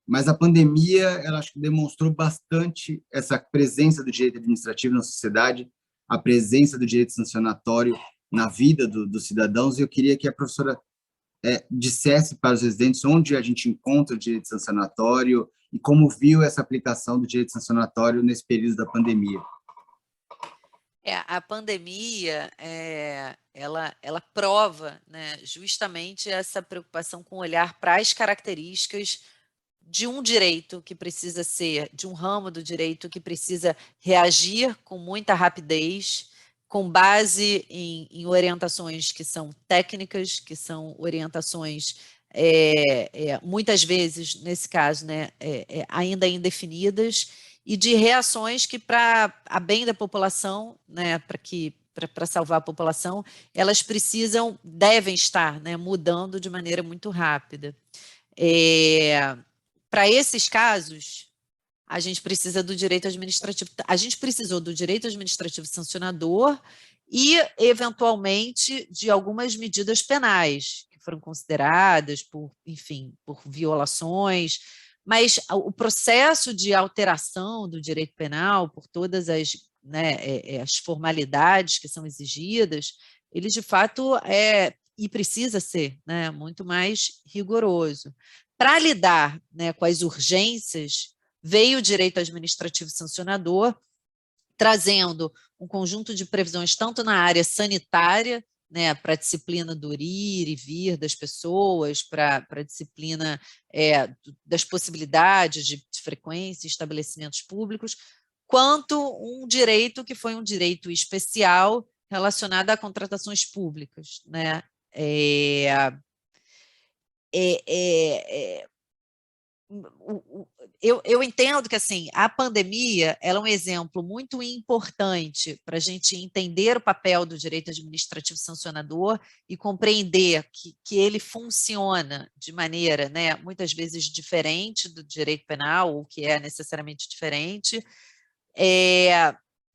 Mas a pandemia, ela acho que demonstrou bastante essa presença do direito administrativo na sociedade, a presença do direito sancionatório na vida dos cidadãos, e eu queria que a professora dissesse para os residentes onde a gente encontra o direito sancionatório e como viu essa aplicação do direito sancionatório nesse período da pandemia. A pandemia, ela prova, né, justamente essa preocupação com olhar para as características de um direito que precisa ser, de um ramo do direito que precisa reagir com muita rapidez, com base em orientações que são técnicas, que são orientações, muitas vezes, nesse caso, né, ainda indefinidas, e de reações que, para a bem da população, né, para salvar a população, elas devem estar, né, mudando de maneira muito rápida. Para esses casos, a gente precisa do direito administrativo, a gente precisou do direito administrativo sancionador e, eventualmente, de algumas medidas penais que foram consideradas por violações, mas o processo de alteração do direito penal, por todas as, né, as formalidades que são exigidas, ele, de fato, e precisa ser, né, muito mais rigoroso. Para lidar, né, com as urgências, veio o direito administrativo sancionador, trazendo um conjunto de previsões tanto na área sanitária, né, para a disciplina do ir e vir das pessoas, para a disciplina das possibilidades de frequência e estabelecimentos públicos, quanto um direito que foi um direito especial relacionado a contratações públicas, né? Eu entendo que, assim, a pandemia ela é um exemplo muito importante para a gente entender o papel do direito administrativo sancionador e compreender que ele funciona de maneira, né, muitas vezes diferente do direito penal, ou que é necessariamente diferente,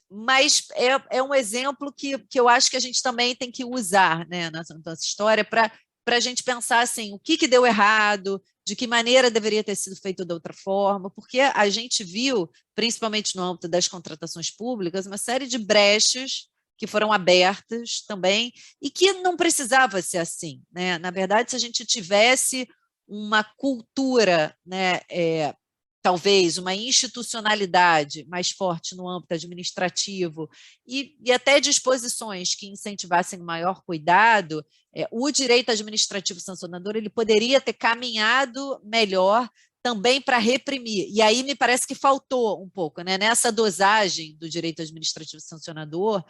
mas é um exemplo que eu acho que a gente também tem que usar, né, nessa história para a gente pensar assim, o que deu errado, de que maneira deveria ter sido feito de outra forma, porque a gente viu, principalmente no âmbito das contratações públicas, uma série de brechas que foram abertas também e que não precisava ser assim, né? Na verdade, se a gente tivesse uma cultura, né, talvez uma institucionalidade mais forte no âmbito administrativo e até disposições que incentivassem maior cuidado, o direito administrativo sancionador ele poderia ter caminhado melhor também para reprimir. E aí me parece que faltou um pouco, né? Nessa dosagem do direito administrativo sancionador,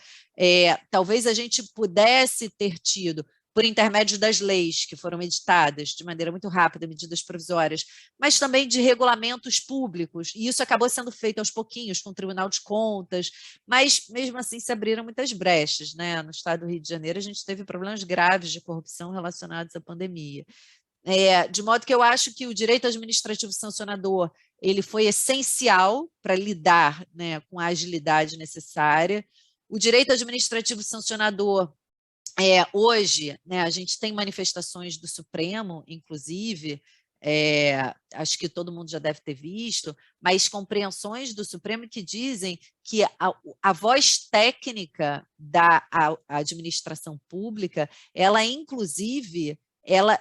talvez a gente pudesse ter tido, por intermédio das leis que foram editadas de maneira muito rápida, medidas provisórias, mas também de regulamentos públicos, e isso acabou sendo feito aos pouquinhos com o Tribunal de Contas, mas mesmo assim se abriram muitas brechas, né? No estado do Rio de Janeiro a gente teve problemas graves de corrupção relacionados à pandemia. De modo que eu acho que o direito administrativo sancionador ele foi essencial para lidar, né, com a agilidade necessária. O direito administrativo sancionador hoje, né, a gente tem manifestações do Supremo, inclusive, acho que todo mundo já deve ter visto, mas compreensões do Supremo que dizem que a voz técnica da administração pública, ela, inclusive, ela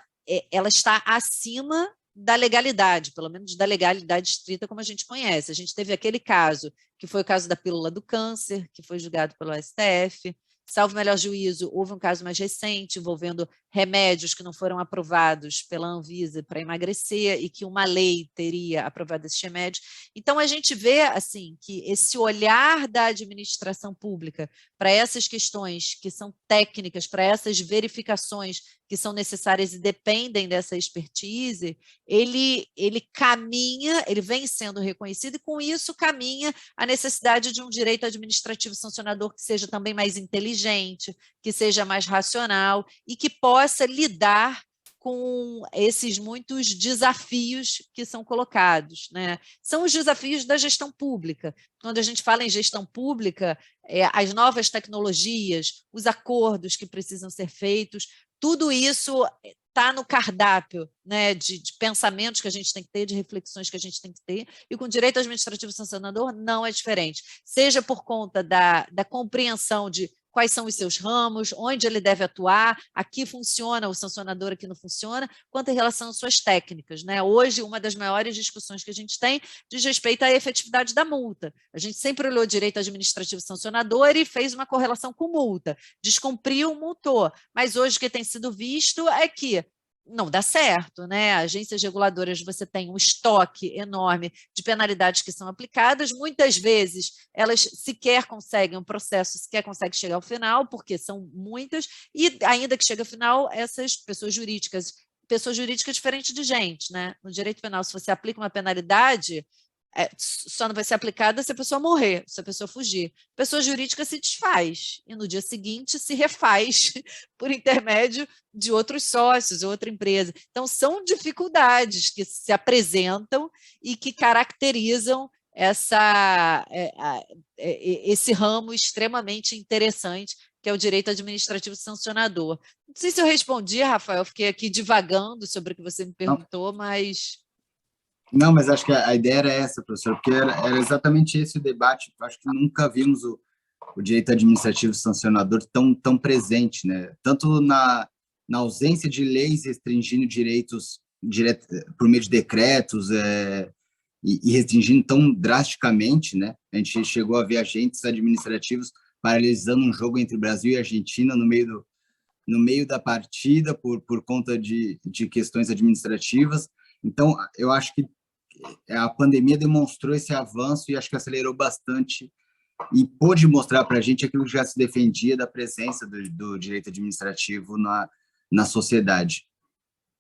está acima da legalidade, pelo menos da legalidade estrita como a gente conhece. A gente teve aquele caso, que foi o caso da pílula do câncer, que foi julgado pelo STF. Salvo melhor juízo, houve um caso mais recente envolvendo remédios que não foram aprovados pela Anvisa para emagrecer e que uma lei teria aprovado esses remédios. Então, a gente vê assim, que esse olhar da administração pública para essas questões que são técnicas, para essas verificações que são necessárias e dependem dessa expertise, ele caminha, ele vem sendo reconhecido e, com isso, caminha a necessidade de um direito administrativo sancionador que seja também mais inteligente, que seja mais racional e que possa lidar com esses muitos desafios que são colocados, né? São os desafios da gestão pública. Quando a gente fala em gestão pública, as novas tecnologias, os acordos que precisam ser feitos, tudo isso está no cardápio, né, de pensamentos que a gente tem que ter, de reflexões que a gente tem que ter, e com o direito administrativo sancionador não é diferente, seja por conta da compreensão de quais são os seus ramos, onde ele deve atuar, aqui funciona o sancionador, aqui não funciona, quanto em relação às suas técnicas, né? Hoje, uma das maiores discussões que a gente tem diz respeito à efetividade da multa. A gente sempre olhou direito administrativo sancionador e fez uma correlação com multa, descumpriu, multou, mas hoje o que tem sido visto é que não dá certo, né? Agências reguladoras, você tem um estoque enorme de penalidades que são aplicadas, muitas vezes elas sequer conseguem um processo, sequer conseguem chegar ao final, porque são muitas, e ainda que chegue ao final, essas pessoas jurídicas diferente de gente, né? No direito penal, se você aplica uma penalidade, só não vai ser aplicada se a pessoa morrer, se a pessoa fugir. Pessoa jurídica se desfaz e no dia seguinte se refaz por intermédio de outros sócios, outra empresa. Então, são dificuldades que se apresentam e que caracterizam esse ramo extremamente interessante, que é o direito administrativo sancionador. Não sei se eu respondi, Rafael, fiquei aqui divagando sobre o que você me perguntou, mas... Não, mas acho que a ideia era essa, professor, porque era exatamente esse o debate. Acho que nunca vimos o direito administrativo sancionador tão presente, né? Tanto na ausência de leis restringindo direitos por meio de decretos e restringindo tão drasticamente, né? A gente chegou a ver agentes administrativos paralisando um jogo entre Brasil e Argentina no meio da partida por conta de questões administrativas. Então, eu acho que a pandemia demonstrou esse avanço e acho que acelerou bastante e pôde mostrar para a gente aquilo que já se defendia da presença do direito administrativo na sociedade.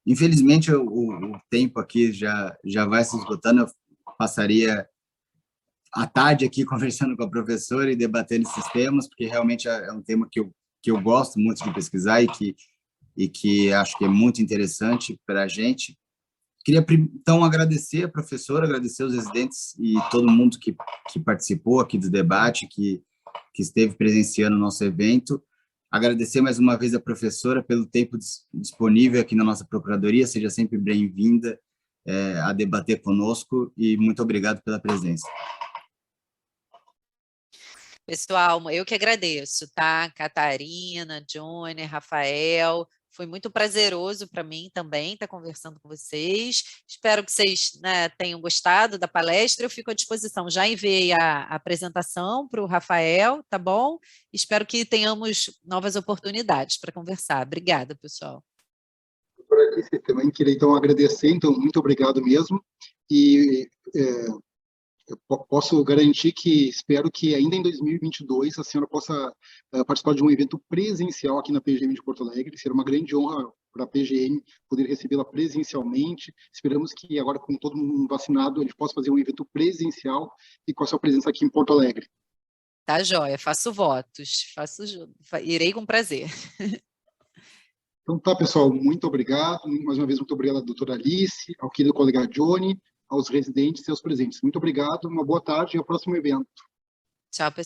Infelizmente, o tempo aqui já vai se esgotando. Eu passaria a tarde aqui conversando com a professora e debatendo esses temas, porque realmente é um tema que eu gosto muito de pesquisar e que acho que é muito interessante para a gente. Queria, então, agradecer a professora, agradecer os residentes e todo mundo que participou aqui do debate, que esteve presenciando o nosso evento. Agradecer mais uma vez a professora pelo tempo disponível aqui na nossa Procuradoria. Seja sempre bem-vinda a debater conosco e muito obrigado pela presença. Pessoal, eu que agradeço, tá? Catarina, Johnny, Rafael... Foi muito prazeroso para mim também estar conversando com vocês. Espero que vocês, né, tenham gostado da palestra. Eu fico à disposição. Já enviei a apresentação para o Rafael, tá bom? Espero que tenhamos novas oportunidades para conversar. Obrigada, pessoal. Por aqui, também queria, então, agradecer. Então, muito obrigado mesmo. E eu posso garantir que espero que ainda em 2022 a senhora possa participar de um evento presencial aqui na PGM de Porto Alegre. Será uma grande honra para a PGM poder recebê-la presencialmente. Esperamos que agora, com todo mundo vacinado, a gente possa fazer um evento presencial e com a sua presença aqui em Porto Alegre. Tá, joia. Faço votos. Irei com prazer. Então tá, pessoal. Muito obrigado. Mais uma vez, muito obrigado à doutora Alice, ao querido colega Johnny, aos residentes e aos presentes. Muito obrigado, uma boa tarde e ao próximo evento. Tchau, pessoal.